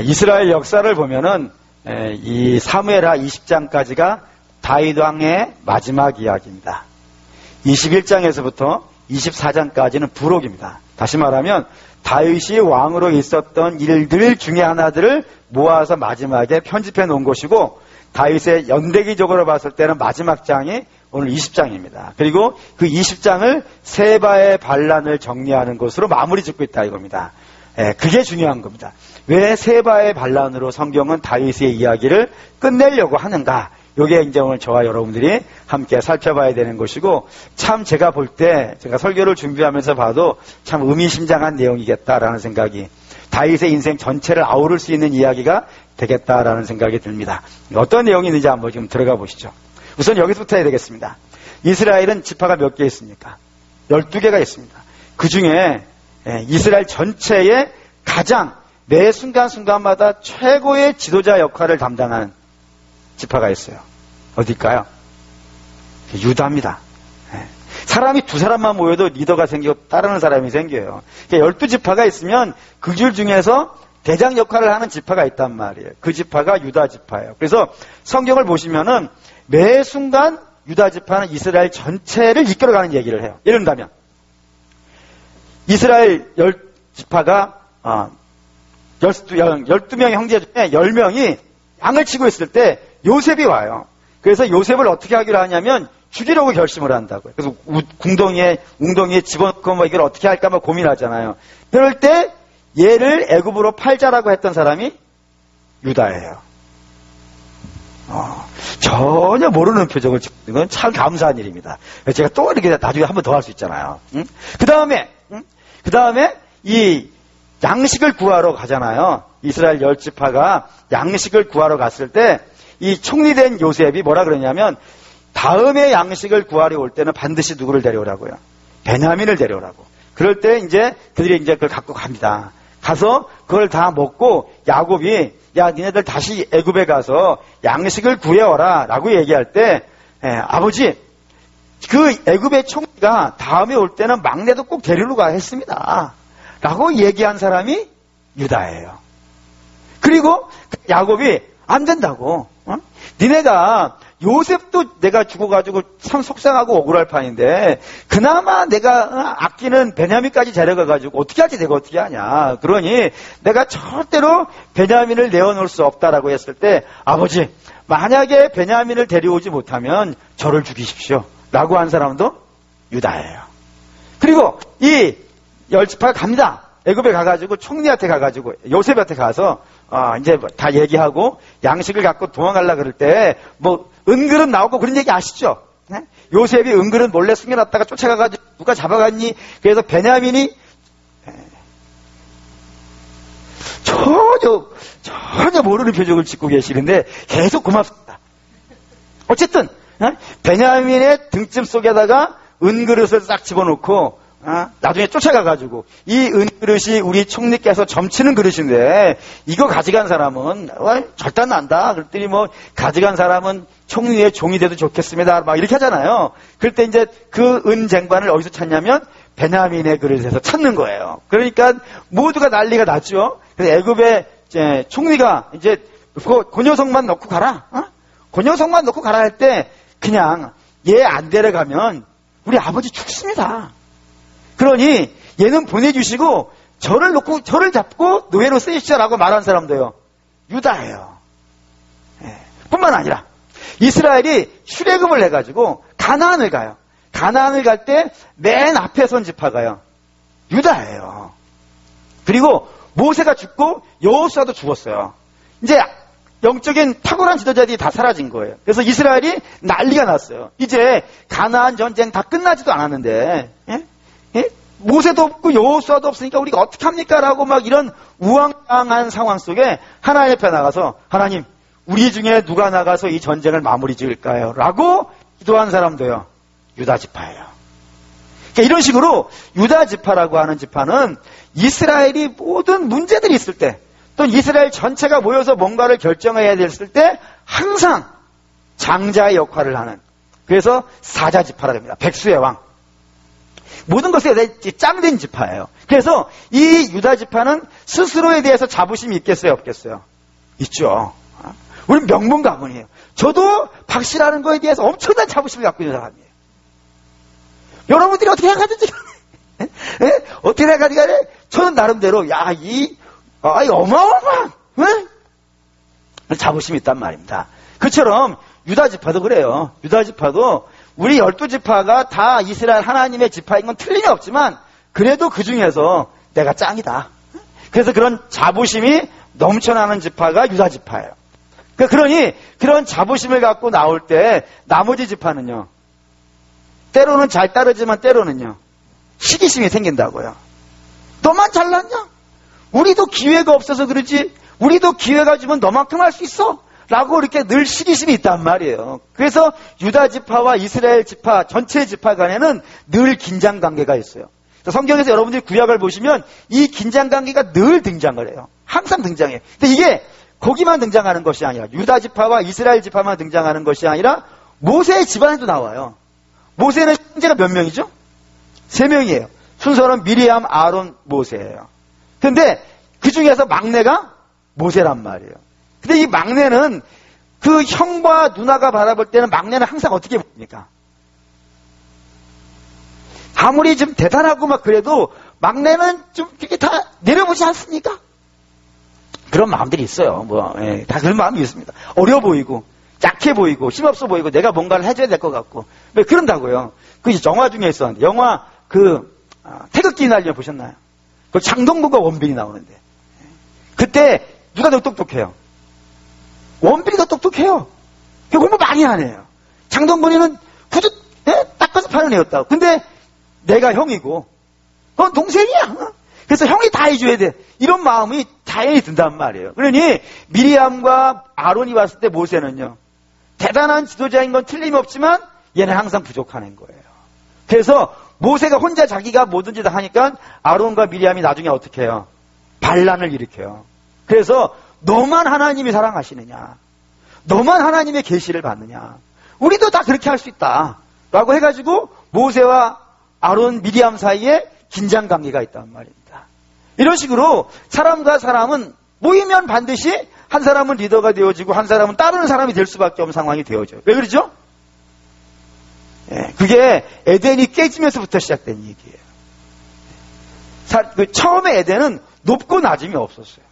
이스라엘 역사를 보면은 이 사무엘하 20장까지가 다윗 왕의 마지막 이야기입니다. 21장에서부터 24장까지는 부록입니다. 다시 말하면 다윗이 왕으로 있었던 일들 중에 하나들을 모아서 마지막에 편집해 놓은 것이고, 다윗의 연대기적으로 봤을 때는 마지막 장이 오늘 20장입니다. 그리고 그 20장을 세바의 반란을 정리하는 것으로 마무리 짓고 있다 이겁니다. 그게 중요한 겁니다. 왜 세바의 반란으로 성경은 다윗의 이야기를 끝내려고 하는가? 이게 이제 오늘 저와 여러분들이 함께 살펴봐야 되는 것이고, 참 제가 볼 때, 제가 설교를 준비하면서 봐도 참 의미심장한 내용이겠다라는 생각이, 다윗의 인생 전체를 아우를 수 있는 이야기가 되겠다라는 생각이 듭니다. 어떤 내용이 있는지 한번 지금 들어가 보시죠. 우선 여기서부터 해야 되겠습니다. 이스라엘은 지파가 몇 개 있습니까? 12개가 있습니다. 그 중에 이스라엘 전체의 가장 매 순간순간마다 최고의 지도자 역할을 담당하는 지파가 있어요. 어딜까요? 유다입니다. 사람이 두 사람만 모여도 리더가 생기고 따르는 사람이 생겨요. 12지파가 있으면 그 줄 중에서 대장 역할을 하는 지파가 있단 말이에요. 그 지파가 유다 지파예요. 그래서 성경을 보시면은 매 순간 유다 지파는 이스라엘 전체를 이끌어가는 얘기를 해요. 예를 들면 이스라엘 10지파가 12명의 형제 중에 10명이 양을 치고 있을 때 요셉이 와요. 그래서 요셉을 어떻게 하기로 하냐면 죽이려고 결심을 한다고요. 그래서 웅덩이에 집어넣고 뭐 이걸 어떻게 할까 뭐 고민하잖아요. 그럴 때 얘를 애굽으로 팔자라고 했던 사람이 유다예요. 전혀 모르는 표정을 짓는 건 참 감사한 일입니다. 제가 또 이렇게 나중에 한 번 더 할 수 있잖아요. 그 다음에 이 양식을 구하러 가잖아요. 이스라엘 10지파가 양식을 구하러 갔을 때 이 총리된 요셉이 뭐라 그러냐면, 다음에 양식을 구하러 올 때는 반드시 누구를 데려오라고요? 베냐민을 데려오라고. 그럴 때 이제 그들이 이제 그걸 갖고 갑니다. 가서 그걸 다 먹고 야곱이, 야 니네들 다시 애굽에 가서 양식을 구해와라 라고 얘기할 때, 아버지 그 애굽의 총리가 다음에 올 때는 막내도 꼭 데리러 가 했습니다 라고 얘기한 사람이 유다예요. 그리고 야곱이 안 된다고, 니네가 요셉도 내가 죽어가지고 참 속상하고 억울할 판인데 그나마 내가 아끼는 베냐민까지 데려가가지고 어떻게 할지 내가 어떻게 하냐. 그러니 내가 절대로 베냐민을 내어놓을 수 없다라고 했을 때, 아버지 만약에 베냐민을 데려오지 못하면 저를 죽이십시오 라고 한 사람도 유다예요. 그리고 이 10지파가 갑니다. 애굽에 가가지고 총리한테 가가지고 요셉한테 가서 이제 다 얘기하고 양식을 갖고 도망가려고 그럴 때 뭐 은그릇 나오고 그런 얘기 아시죠? 네? 요셉이 은그릇 몰래 숨겨놨다가 쫓아가가지고 누가 잡아갔니? 그래서 베냐민이 전혀 모르는 표정을 짓고 계시는데 계속 고맙습니다. 어쨌든 베냐민의 등짐 속에다가 은그릇을 싹 집어넣고 나중에 쫓아가가지고 이 은그릇이 우리 총리께서 점치는 그릇인데 이거 가져간 사람은 절단 난다. 그랬더니 뭐 가져간 사람은 총리의 종이 돼도 좋겠습니다. 막 이렇게 하잖아요. 그럴 때 이제 그 은쟁반을 어디서 찾냐면 베냐민의 그릇에서 찾는 거예요. 그러니까 모두가 난리가 났죠. 그래서 애굽의 총리가 이제 그 녀석만 넣고 가라. 그 녀석만 넣고 가라 할 때 그냥 얘 안 데려가면 우리 아버지 죽습니다. 그러니 얘는 보내주시고 저를 잡고 노예로 쓰십시오라고 말한 사람도요, 유다예요. 뿐만 아니라 이스라엘이 출애굽을 해가지고 가나안을 가요. 가나안을 갈 때 맨 앞에 선 지파가요, 유다예요. 그리고 모세가 죽고 여호수아도 죽었어요. 이제 영적인 탁월한 지도자들이 다 사라진 거예요. 그래서 이스라엘이 난리가 났어요. 이제 가나안 전쟁 다 끝나지도 않았는데 모세도 없고 여호수아도 없으니까 우리가 어떻게 합니까? 라고 막 이런 우왕좌왕한 상황 속에 하나님 앞에 나가서, 하나님 우리 중에 누가 나가서 이 전쟁을 마무리 지을까요? 라고 기도한 사람도요, 유다 지파예요. 그러니까 이런 식으로 유다 지파라고 하는 지파는 이스라엘이 모든 문제들이 있을 때, 또는 이스라엘 전체가 모여서 뭔가를 결정해야 됐을 때 항상 장자의 역할을 하는, 그래서 사자 지파라고 합니다. 백수의 왕. 모든 것에 짱된 지파예요. 그래서 이 유다 지파는 스스로에 대해서 자부심이 있겠어요, 없겠어요? 있죠. 우리 명문 가문이에요. 저도 박씨라는 거에 대해서 엄청난 자부심을 갖고 있는 사람이에요. 여러분들이 어떻게 생각하든지 어떻게 생각하든지 간에 저는 나름대로 어마어마한 자부심이 있단 말입니다. 그처럼 유다 지파도 그래요. 유다 지파도 우리 12지파가 다 이스라엘 하나님의 지파인 건 틀림이 없지만 그래도 그 중에서 내가 짱이다. 그래서 그런 자부심이 넘쳐나는 지파가 유다 지파예요. 그러니 그런 자부심을 갖고 나올 때 나머지 지파는요. 때로는 잘 따르지만 때로는요. 시기심이 생긴다고요. 너만 잘났냐? 우리도 기회가 없어서 그러지. 우리도 기회가 주면 너만큼 할 수 있어. 라고 이렇게 늘 시기심이 있단 말이에요. 그래서 유다 지파와 이스라엘 지파, 전체 지파 간에는 늘 긴장 관계가 있어요. 성경에서 여러분들이 구약을 보시면 이 긴장 관계가 늘 등장을 해요. 항상 등장해요. 근데 이게 거기만 등장하는 것이 아니라 유다 지파와 이스라엘 지파만 등장하는 것이 아니라 모세의 집안에도 나와요. 모세는 형제가 몇 명이죠? 3명이에요. 순서는 미리암, 아론, 모세예요. 근데 그 중에서 막내가 모세란 말이에요. 근데 이 막내는 그 형과 누나가 바라볼 때는 막내는 항상 어떻게 봅니까? 아무리 좀 대단하고 막 그래도 막내는 좀 이렇게 다 내려보지 않습니까? 그런 마음들이 있어요. 다 그런 마음이 있습니다. 어려 보이고, 약해 보이고, 힘없어 보이고, 내가 뭔가를 해줘야 될 것 같고. 왜 그런다고요? 그 영화 중에 있었는데, 영화 태극기 날려 보셨나요? 그 장동건과 원빈이 나오는데. 그때 누가 더 똑똑해요? 원빈이 더 똑똑해요. 공부 많이 하네요. 장동건이는 구두 닦아서 파는 애였다고. 근데 내가 형이고, 그건 동생이야. 그래서 형이 다 해줘야 돼. 이런 마음이 자연히 든단 말이에요. 그러니 미리암과 아론이 왔을 때 모세는요. 대단한 지도자인 건 틀림없지만 얘는 항상 부족하는 거예요. 그래서 모세가 혼자 자기가 뭐든지 다 하니까 아론과 미리암이 나중에 어떻게 해요? 반란을 일으켜요. 그래서 너만 하나님이 사랑하시느냐? 너만 하나님의 계시를 받느냐? 우리도 다 그렇게 할 수 있다. 라고 해가지고 모세와 아론, 미리암 사이에 긴장관계가 있단 말입니다. 이런 식으로 사람과 사람은 모이면 반드시 한 사람은 리더가 되어지고 한 사람은 따르는 사람이 될 수밖에 없는 상황이 되어져요. 왜 그러죠? 그게 에덴이 깨지면서부터 시작된 얘기예요. 처음에 에덴은 높고 낮음이 없었어요.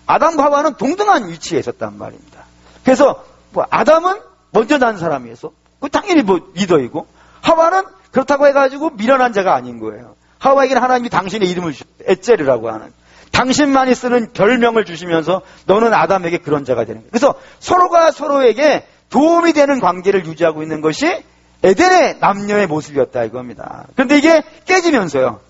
아담과 하와는 동등한 위치에 있었단 말입니다. 그래서 아담은 먼저 난 사람이어서 당연히 리더이고 하와는 그렇다고 해가지고 미련한 자가 아닌 거예요. 하와에게는 하나님이 당신의 이름을 주셨어요. 에젤이라고 하는. 당신만이 쓰는 별명을 주시면서 너는 아담에게 그런 자가 되는 거예요. 그래서 서로가 서로에게 도움이 되는 관계를 유지하고 있는 것이 에덴의 남녀의 모습이었다 이겁니다. 그런데 이게 깨지면서요.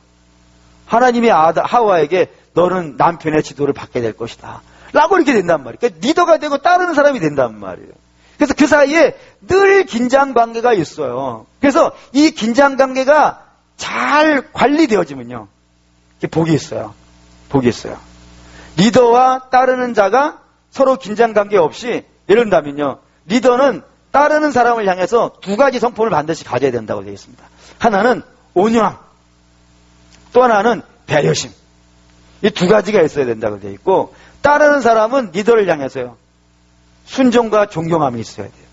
하나님이 하와에게 너는 남편의 지도를 받게 될 것이다. 라고 이렇게 된단 말이에요. 그러니까 리더가 되고 따르는 사람이 된단 말이에요. 그래서 그 사이에 늘 긴장 관계가 있어요. 그래서 이 긴장 관계가 잘 관리되어지면요. 복이 있어요. 복이 있어요. 리더와 따르는 자가 서로 긴장 관계 없이 예를 든다면요. 리더는 따르는 사람을 향해서 2가지 성품을 반드시 가져야 된다고 되어 있습니다. 하나는 온유함, 또 하나는 배려심. 이 2가지가 있어야 된다고 되어 있고 따르는 사람은 리더를 향해서요. 순종과 존경함이 있어야 돼요.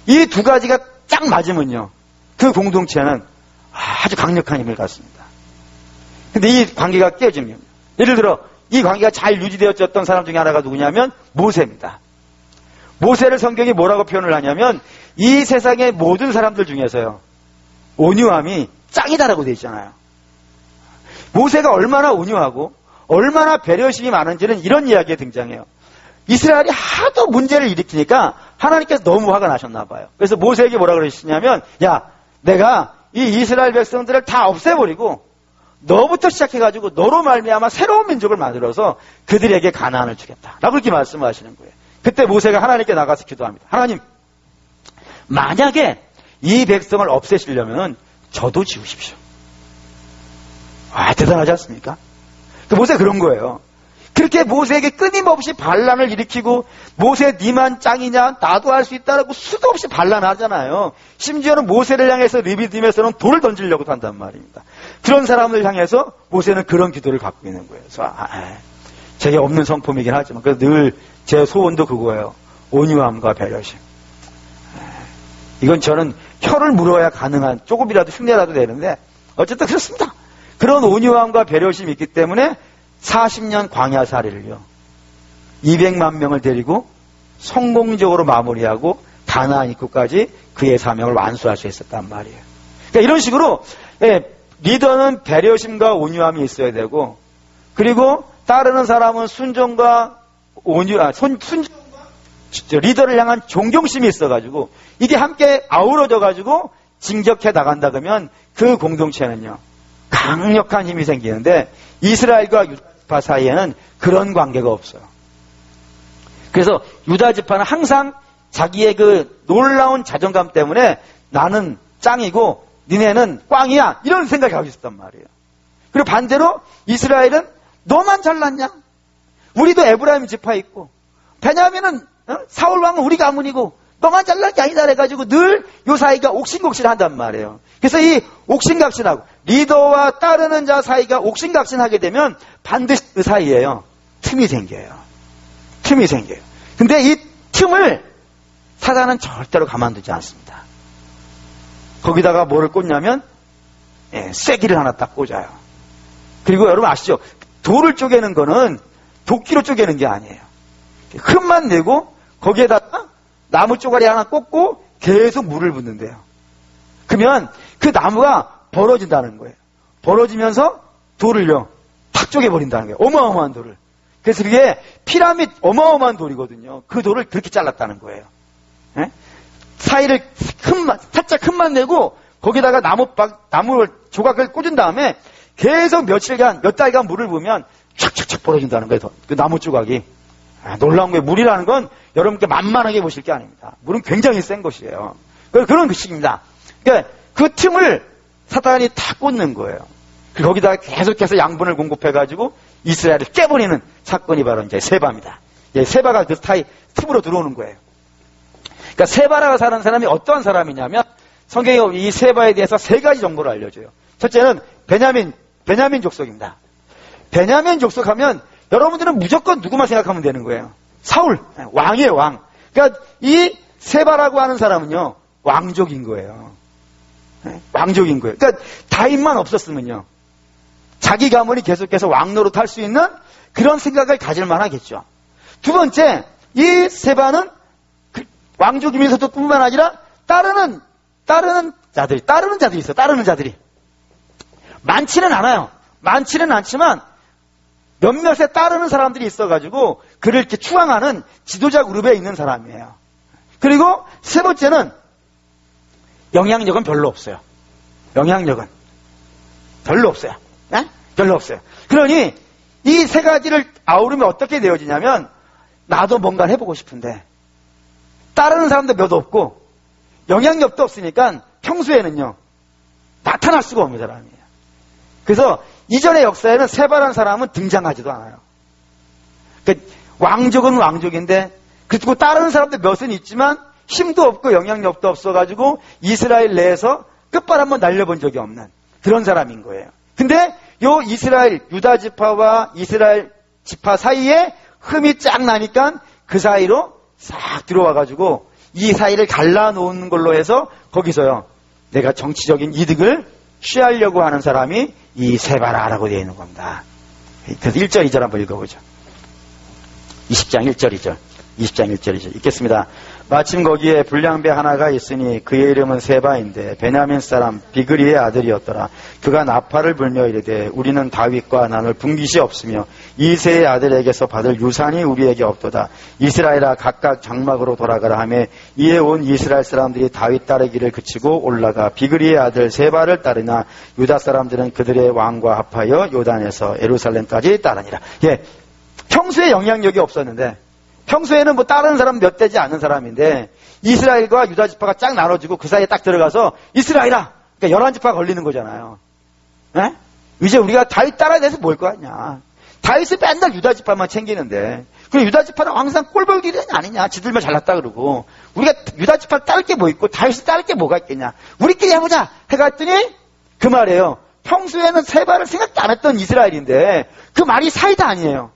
이 2가지가 딱 맞으면요. 그 공동체는 아주 강력한 힘을 갖습니다. 근데 이 관계가 깨지면 예를 들어 이 관계가 잘 유지되었던 사람 중에 하나가 누구냐면 모세입니다. 모세를 성경이 뭐라고 표현을 하냐면 이 세상의 모든 사람들 중에서요. 온유함이 짱이다라고 되어 있잖아요. 모세가 얼마나 온유하고 얼마나 배려심이 많은지는 이런 이야기에 등장해요. 이스라엘이 하도 문제를 일으키니까 하나님께서 너무 화가 나셨나 봐요. 그래서 모세에게 뭐라 그러시냐면 야 내가 이 이스라엘 백성들을 다 없애버리고 너부터 시작해가지고 너로 말미암아 새로운 민족을 만들어서 그들에게 가나안을 주겠다 라고 이렇게 말씀하시는 거예요. 그때 모세가 하나님께 나가서 기도합니다. 하나님 만약에 이 백성을 없애시려면 저도 지우십시오. 대단하지 않습니까? 모세가 그런 거예요. 그렇게 모세에게 끊임없이 반란을 일으키고 모세 니만 짱이냐 나도 할 수 있다라고 수도 없이 반란하잖아요. 심지어는 모세를 향해서 르비딤에서는 돌을 던지려고 한단 말입니다. 그런 사람을 향해서 모세는 그런 기도를 갖고 있는 거예요. 그래서 제게 없는 성품이긴 하지만 그래서 늘 제 소원도 그거예요. 온유함과 배려심. 이건 저는 혀를 물어야 가능한 조금이라도 흉내라도 되는데 어쨌든 그렇습니다. 그런 온유함과 배려심이 있기 때문에 40년 광야살이를요 200만 명을 데리고 성공적으로 마무리하고 가나안 입구까지 그의 사명을 완수할 수 있었단 말이에요. 그러니까 이런 식으로 리더는 배려심과 온유함이 있어야 되고 그리고 따르는 사람은 순종과 순종과 리더를 향한 존경심이 있어가지고 이게 함께 아우러져가지고 진격해 나간다 그러면 그 공동체는요 강력한 힘이 생기는데 이스라엘과 유다지파 사이에는 그런 관계가 없어요. 그래서 유다지파는 항상 자기의 그 놀라운 자존감 때문에 나는 짱이고 니네는 꽝이야 이런 생각을 하고 있었단 말이에요. 그리고 반대로 이스라엘은 너만 잘났냐? 우리도 에브라임 지파 있고 베냐민은 사울 왕은 우리 가문이고 너만 잘난 게 아니다 해가지고 늘 요 사이가 옥신각신한단 말이에요. 그래서 이 옥신각신하고 리더와 따르는 자 사이가 옥신각신하게 되면 반드시 그 사이에요 틈이 생겨요. 틈이 생겨요. 근데 이 틈을 사단은 절대로 가만두지 않습니다. 거기다가 뭐를 꽂냐면 쐐기를 하나 딱 꽂아요. 그리고 여러분 아시죠? 돌을 쪼개는 거는 도끼로 쪼개는 게 아니에요. 흠만 내고 거기에다가 나무 쪼가리 하나 꽂고 계속 물을 붓는데요. 그러면 그 나무가 벌어진다는 거예요. 벌어지면서 돌을요 탁 쪼개버린다는 거예요. 어마어마한 돌을. 그래서 그게 피라밋 어마어마한 돌이거든요. 그 돌을 그렇게 잘랐다는 거예요. 사이를 살짝 흠만 내고 거기다가 나무 조각을 꽂은 다음에 계속 며칠간 몇 달간 물을 부으면 촥촥촥 벌어진다는 거예요. 그 나무 조각이. 놀라운 게 물이라는 건 여러분께 만만하게 보실 게 아닙니다. 물은 굉장히 센 것이에요. 그런 것입니다. 그러니까 그 틈을 사탄이 다 꽂는 거예요. 거기다가 계속해서 양분을 공급해가지고 이스라엘을 깨버리는 사건이 바로 이제 세바입니다. 세바가 그 틈으로 들어오는 거예요. 그러니까 세바라고 사는 사람이 어떠한 사람이냐면 성경에 이 세바에 대해서 세 가지 정보를 알려줘요. 첫째는 베냐민 족속입니다. 베냐민 족속하면 여러분들은 무조건 누구만 생각하면 되는 거예요. 사울, 왕이에요, 왕. 그러니까 이 세바라고 하는 사람은요, 왕족인 거예요. 왕족인 거예요. 그러니까 다윗만 없었으면요, 자기 가문이 계속해서 왕노릇 할 수 있는 그런 생각을 가질 만하겠죠. 두 번째, 이 세바는 왕족이면서도 뿐만 아니라 따르는 자들이 있어요. 따르는 자들이. 많지는 않아요. 많지는 않지만 몇몇에 따르는 사람들이 있어가지고 그를 이렇게 추앙하는 지도자 그룹에 있는 사람이에요. 그리고 세 번째는 영향력은 별로 없어요. 영향력은 별로 없어요. 네? 별로 없어요. 그러니 이 세 가지를 아우르면 어떻게 되어지냐면 나도 뭔가를 해보고 싶은데 따르는 사람도 몇 없고 영향력도 없으니까 평소에는요 나타날 수가 없는 사람이에요. 그래서 이전의 역사에는 세바라는 사람은 등장하지도 않아요. 그러니까 왕족은 왕족인데 그리고 따르는 사람도 몇은 있지만 힘도 없고 영향력도 없어가지고 이스라엘 내에서 끝발 한번 날려본 적이 없는 그런 사람인 거예요. 근데 요 이스라엘 유다 지파와 이스라엘 지파 사이에 흠이 쫙 나니까 그 사이로 싹 들어와가지고 이 사이를 갈라놓는 걸로 해서 거기서요 내가 정치적인 이득을 취하려고 하는 사람이 이 세바라라고 되어 있는 겁니다. 그래서 1절 2절 한번 읽어보죠. 20장 1절 2절 20장 1절 2절 읽겠습니다. 마침 거기에 불량배 하나가 있으니 그의 이름은 세바인데 베냐민 사람 비그리의 아들이었더라. 그가 나팔을 불며 이르되 우리는 다윗과 나눌 분깃이 없으며 이새의 아들에게서 받을 유산이 우리에게 없도다. 이스라엘아 각각 장막으로 돌아가라 하며 이에 온 이스라엘 사람들이 다윗 따르기를 그치고 올라가 비그리의 아들 세바를 따르나 유다 사람들은 그들의 왕과 합하여 요단에서 예루살렘까지 따르니라. 평소에 영향력이 없었는데 평소에는 뭐 다른 사람 몇 되지 않는 사람인데 이스라엘과 유다 지파가 쫙 나눠지고 그 사이에 딱 들어가서 이스라엘아 그러니까 11지파가 걸리는 거잖아요. 에? 이제 우리가 다윗 따라야 돼서 뭘 거 아니냐. 다윗은 맨날 유다 지파만 챙기는데, 그 유다 지파는 항상 꼴볼 일이 아니냐. 지들만 잘났다 그러고. 우리가 유다 지파 따를 게 뭐 있고 다윗이 따를 게 뭐가 있겠냐. 우리끼리 해보자 해갔더니 그 말이에요. 평소에는 세바를 생각도 안 했던 이스라엘인데 그 말이 사이다 아니에요.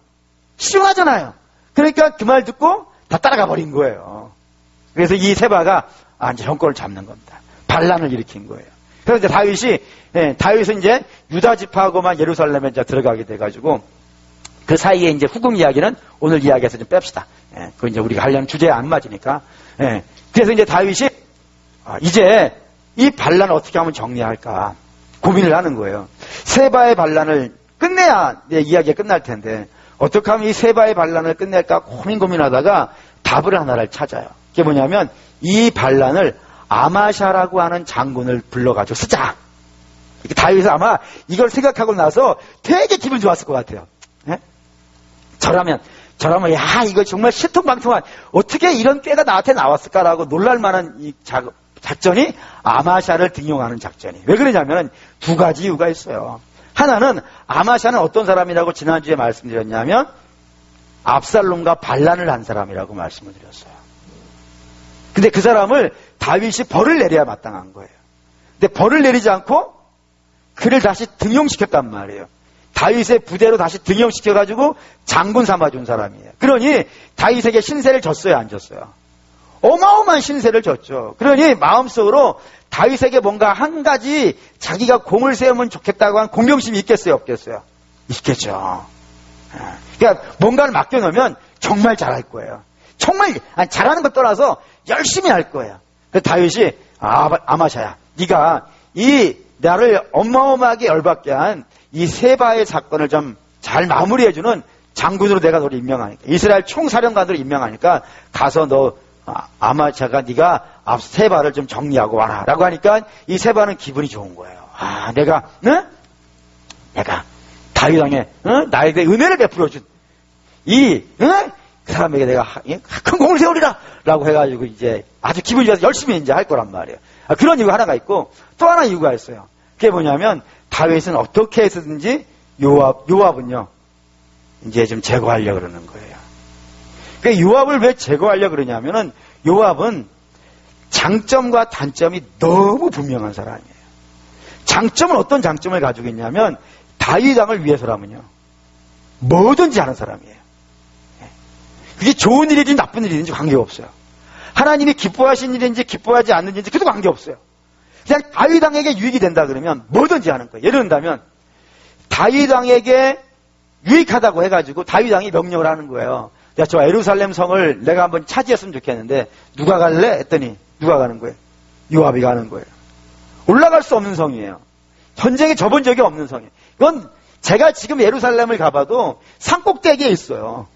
실용하잖아요. 그러니까 그 말 듣고 다 따라가 버린 거예요. 그래서 이 세바가 이제 정권을 잡는 겁니다. 반란을 일으킨 거예요. 그래서 이제 다윗은 이제 유다 지파하고만 예루살렘에 이제 들어가게 돼가지고 그 사이에 이제 후금 이야기는 오늘 이야기에서 좀 뺍시다. 그 이제 우리가 하려는 주제에 안 맞으니까. 그래서 이제 다윗이 이제 이 반란을 어떻게 하면 정리할까 고민을 하는 거예요. 세바의 반란을 끝내야 내 이야기가 끝날 텐데 어떻게 하면 이 세바의 반란을 끝낼까 고민하다가 답을 하나를 찾아요. 그게 뭐냐면 이 반란을 아마샤라고 하는 장군을 불러가지고 쓰자. 다윗은 아마 이걸 생각하고 나서 되게 기분 좋았을 것 같아요. 저라면 야 이거 정말 신통방통한 어떻게 이런 꾀가 나한테 나왔을까라고 놀랄만한 이 작전이 아마샤를 등용하는 작전이에요. 왜 그러냐면 두 가지 이유가 있어요. 하나는 아마샤는 어떤 사람이라고 지난주에 말씀드렸냐면 압살롬과 반란을 한 사람이라고 말씀을 드렸어요. 근데 그 사람을 다윗이 벌을 내려야 마땅한 거예요. 근데 벌을 내리지 않고 그를 다시 등용시켰단 말이에요. 다윗의 부대로 다시 등용시켜가지고 장군 삼아준 사람이에요. 그러니 다윗에게 신세를 졌어요, 안 졌어요? 어마어마한 신세를 졌죠. 그러니 마음속으로 다윗에게 뭔가 한 가지 자기가 공을 세우면 좋겠다고 한 공경심이 있겠어요, 없겠어요? 있겠죠. 그러니까 뭔가를 맡겨놓으면 정말 잘할 거예요. 정말 잘하는 것 떠나서 열심히 할 거예요. 그래서 다윗이 아마샤야, 네가 이 나를 어마어마하게 열받게 한 이 세바의 사건을 좀 잘 마무리해주는 장군으로 내가 너를 임명하니까 이스라엘 총사령관으로 임명하니까 가서 너 아마샤가 네가 세바를 좀 정리하고 와라 라고 하니까 이 세바는 기분이 좋은 거예요. 내가 다윗 왕에 나에게 은혜를 베풀어준 그 사람에게 내가 큰 공을 세우리라 라고 해가지고 이제 아주 기분이 좋아서 열심히 이제 할 거란 말이에요. 그런 이유가 하나가 있고 또 하나 이유가 있어요. 그게 뭐냐면 다윗은 어떻게 해서든지 요압은요 이제 좀 제거하려고 그러는 거예요. 그러니까 요압을 왜 제거하려고 그러냐면은 요압은 장점과 단점이 너무 분명한 사람이에요. 장점은 어떤 장점을 가지고 있냐면 다윗 왕을 위해서라면요 뭐든지 하는 사람이에요. 그게 좋은 일이든지 나쁜 일이든지 관계없어요. 하나님이 기뻐하신 일인지 기뻐하지 않는 일인지 그도 관계없어요. 그냥 다윗 왕에게 유익이 된다 그러면 뭐든지 하는 거예요. 예를 든다면 다윗 왕에게 유익하다고 해가지고 다윗 왕이 명령을 하는 거예요. 야, 저 예루살렘 성을 내가 한번 차지했으면 좋겠는데 누가 갈래? 했더니 누가 가는 거예요? 요압이 가는 거예요. 올라갈 수 없는 성이에요. 전쟁에 접은 적이 없는 성이에요. 이건 제가 지금 예루살렘을 가봐도 산꼭대기에 있어요.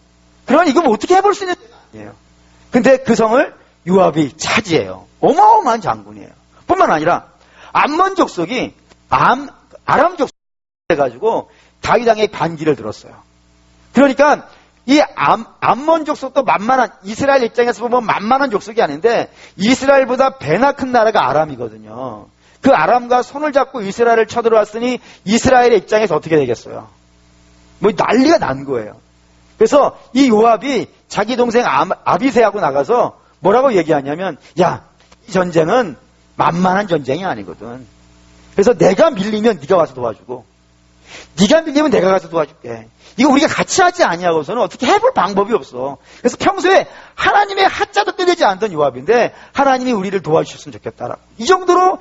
그러니 이거 뭐 어떻게 해볼 수 있는 아니에요. 근데 그 성을 요압이 차지해요. 어마어마한 장군이에요. 뿐만 아니라 암몬 족속이 아람 족속 해가지고 다윗 왕의 반기를 들었어요. 그러니까 이 암몬 족속도 만만한 이스라엘 입장에서 보면 만만한 족속이 아닌데 이스라엘보다 배나 큰 나라가 아람이거든요. 그 아람과 손을 잡고 이스라엘을 쳐들어왔으니 이스라엘의 입장에서 어떻게 되겠어요? 뭐 난리가 난 거예요. 그래서 이 요압이 자기 동생 아비새하고 나가서 뭐라고 얘기하냐면 야, 이 전쟁은 만만한 전쟁이 아니거든. 그래서 내가 밀리면 네가 와서 도와주고 네가 밀리면 내가 가서 도와줄게. 이거 우리가 같이 하지 아니하고서는 어떻게 해볼 방법이 없어. 그래서 평소에 하나님의 하자도 떼내지 않던 요압인데 하나님이 우리를 도와주셨으면 좋겠다라고. 이 정도로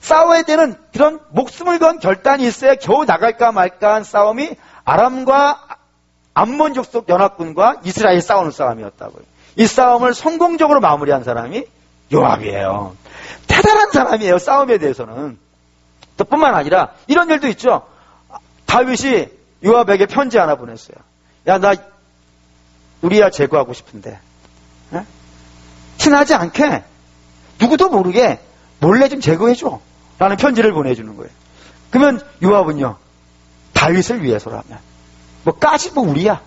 싸워야 되는 그런 목숨을 건 결단이 있어야 겨우 나갈까 말까 한 싸움이 아람과 암몬 족속 연합군과 이스라엘이 싸우는 싸움이었다고요. 이 싸움을 성공적으로 마무리한 사람이 요압이에요. 대단한 사람이에요. 싸움에 대해서는. 또 뿐만 아니라 이런 일도 있죠. 다윗이 요압에게 편지 하나 보냈어요. 야, 나 우리야 제거하고 싶은데 티나지 않게 누구도 모르게 몰래 좀 제거해줘 라는 편지를 보내주는 거예요. 그러면 요압은요 다윗을 위해서라면 뭐까지 우리야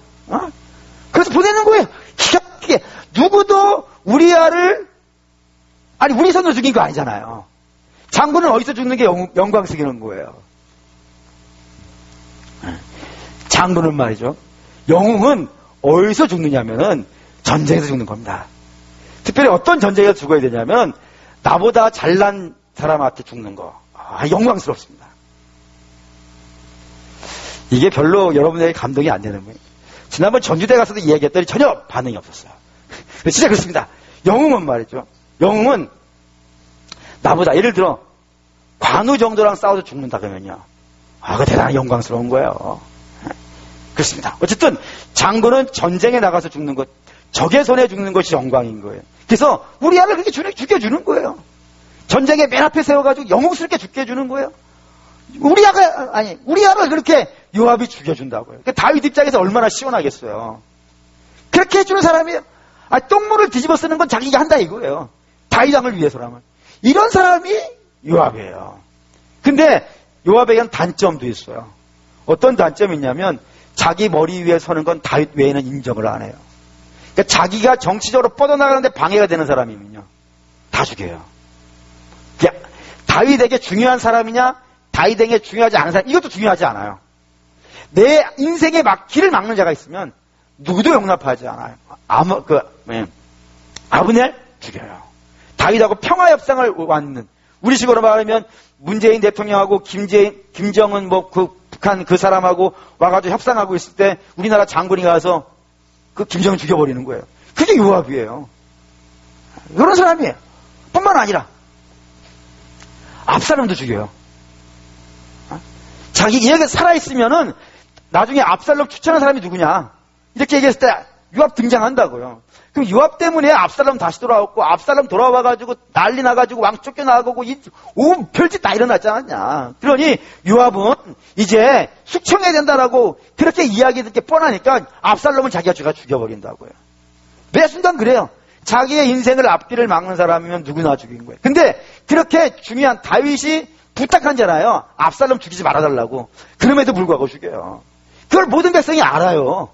그래서 보내는 거예요. 기가 막히게. 누구도 우리야를 우리 손으로 죽인 거 아니잖아요. 장군은 어디서 죽는 게 영광스러운 거예요. 장군은 말이죠. 영웅은 어디서 죽느냐면은 전쟁에서 죽는 겁니다. 특별히 어떤 전쟁에서 죽어야 되냐면 나보다 잘난 사람한테 죽는 거. 영광스럽습니다. 이게 별로 여러분에게 감동이 안 되는 거예요. 지난번 전주대 가서도 이야기했더니 전혀 반응이 없었어요. 진짜 그렇습니다. 영웅은 말이죠. 영웅은 나보다 예를 들어 관우 정도랑 싸워서 죽는다 그러면요. 그거 대단히 영광스러운 거예요. 그렇습니다. 어쨌든 장군은 전쟁에 나가서 죽는 것, 적의 손에 죽는 것이 영광인 거예요. 그래서 우리아를 그렇게 죽여주는 거예요. 전쟁에 맨 앞에 세워가지고 영웅스럽게 죽게 해주는 거예요. 우리아를 그렇게 요압이 죽여준다고요. 그러니까 다윗 입장에서 얼마나 시원하겠어요. 그렇게 해주는 사람이에요. 똥물을 뒤집어 쓰는 건 자기가 한다 이거예요. 다윗 왕을 위해서라면. 이런 사람이 요압이에요. 근데 요압에게는 단점도 있어요. 어떤 단점이 있냐면 자기 머리 위에 서는 건 다윗 외에는 인정을 안 해요. 그러니까 자기가 정치적으로 뻗어나가는데 방해가 되는 사람이면요. 다 죽여요. 다윗에게 중요한 사람이냐, 다윗에게 중요하지 않은 사람, 이것도 중요하지 않아요. 내 인생의 길을 막는 자가 있으면 누구도 용납하지 않아요. 아브넬 죽여요. 다윗하고 평화 협상을 왔는, 우리식으로 말하면 문재인 대통령하고 김정은 북한 그 사람하고 와가지고 협상하고 있을 때 우리나라 장군이 가서 그 김정은 죽여버리는 거예요. 그게 요압이에요. 이런 사람이에요. 뿐만 아니라 압살롬도 죽여요. 자기 이야기가 살아있으면은 나중에 압살롬 추천한 사람이 누구냐 이렇게 얘기했을 때 요압 등장한다고요. 그럼 요압 때문에 압살롬 다시 돌아왔고, 압살롬 돌아와가지고 난리 나가지고 왕 쫓겨나가고 온 별짓 다 일어났지 않았냐. 그러니 요압은 이제 숙청해야 된다라고 그렇게 이야기 듣게 뻔하니까 압살롬을 자기가 죽여버린다고요. 매 순간 그래요. 자기의 인생을 앞길을 막는 사람이면 누구나 죽인 거예요. 근데 그렇게 중요한 다윗이 부탁한잖아요. 압살롬 죽이지 말아달라고. 그럼에도 불구하고 죽여요. 그걸 모든 백성이 알아요.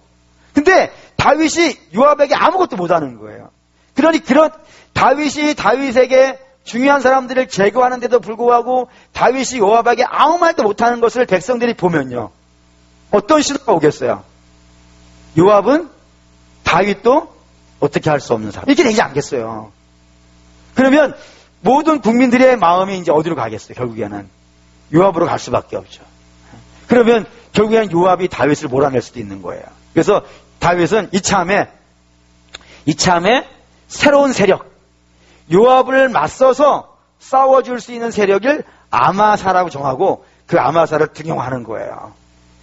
근데 다윗이 요압에게 아무것도 못하는 거예요. 그러니 그런 다윗에게 중요한 사람들을 제거하는데도 불구하고 다윗이 요압에게 아무 말도 못하는 것을 백성들이 보면요. 어떤 신호가 오겠어요? 요압은 다윗도 어떻게 할 수 없는 사람. 이렇게 되지 않겠어요. 그러면 모든 국민들의 마음이 이제 어디로 가겠어요? 결국에는 요압으로 갈 수밖에 없죠. 그러면 결국에는 요압이 다윗을 몰아낼 수도 있는 거예요. 그래서 다윗은 이참에 새로운 세력, 요압을 맞서서 싸워줄 수 있는 세력을 아마사라고 정하고 그 아마사를 등용하는 거예요.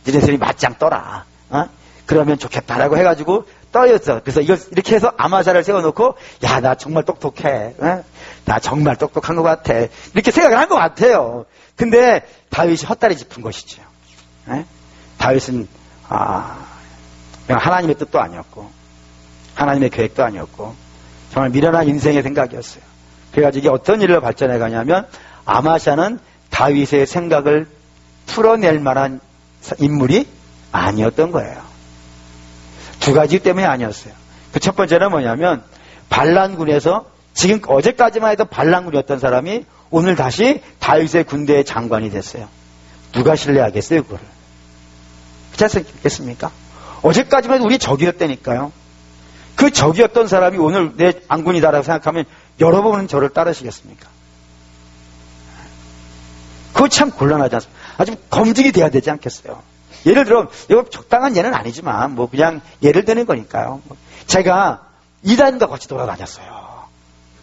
니네들이 맞짱 떠라. 그러면 좋겠다라고 해가지고 떠였어. 그래서 이렇게 해서 아마사를 세워놓고, 야, 나 정말 똑똑해. 나 정말 똑똑한 것 같아. 이렇게 생각을 한 것 같아요. 근데 다윗이 헛다리 짚은 것이죠. 다윗은 하나님의 뜻도 아니었고 하나님의 계획도 아니었고 정말 미련한 인생의 생각이었어요. 그래가지고 이게 어떤 일로 발전해 가냐면 아마샤는 다윗의 생각을 풀어낼 만한 인물이 아니었던 거예요. 두 가지 때문에 아니었어요. 그 첫 번째는 뭐냐면 반란군에서 지금 어제까지만 해도 반란군이었던 사람이 오늘 다시 다윗의 군대의 장관이 됐어요. 누가 신뢰하겠어요 그거를? 그렇지 않겠습니까? 어제까지만 해도 우리 적이었다니까요. 그 적이었던 사람이 오늘 내 장군이다라고 생각하면 여러분은 저를 따르시겠습니까? 그거 참 곤란하지 않습니까? 아주 검증이 돼야 되지 않겠어요? 예를 들어, 이거 적당한 예는 아니지만, 그냥 예를 드는 거니까요. 제가 이단과 같이 돌아다녔어요.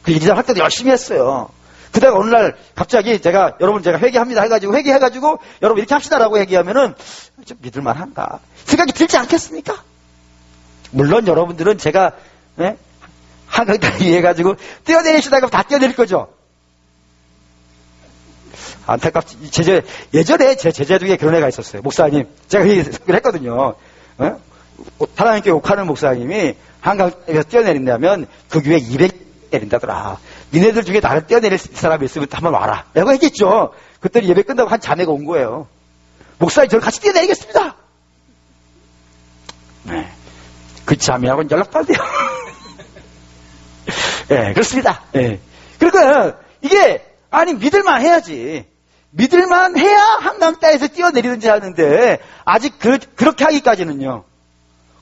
그 이단 할 때도 열심히 했어요. 그다가 어느 날 갑자기 제가 회개합니다 회개해가지고 여러분 이렇게 합시다라고 얘기하면은 좀 믿을만한가 생각이 들지 않겠습니까? 물론 여러분들은 제가 한강다리 이해가지고 뛰어내리시다가 다 뛰어내릴 거죠. 안타깝지. 예전에 제 제자 중에 그런 애가 있었어요. 목사님, 제가 그 얘기를 했거든요. 하나님께 욕하는 목사님이 한강에서 뛰어내린다면 그 교회 200 내린다더라. 니네들 중에 나를 뛰어내릴 사람이 있으면 한번 와라. 라고 했겠죠. 그때 예배 끝나고 한 자매가 온 거예요. 목사님, 저를 같이 뛰어내리겠습니다. 네. 그 자매하고는 연락도 안 돼요. 네, 그렇습니다. 네. 그러니까 이게, 믿을만 해야지. 믿을만 해야 한강 땅에서 뛰어내리든지 하는데 아직 그렇게 하기까지는요.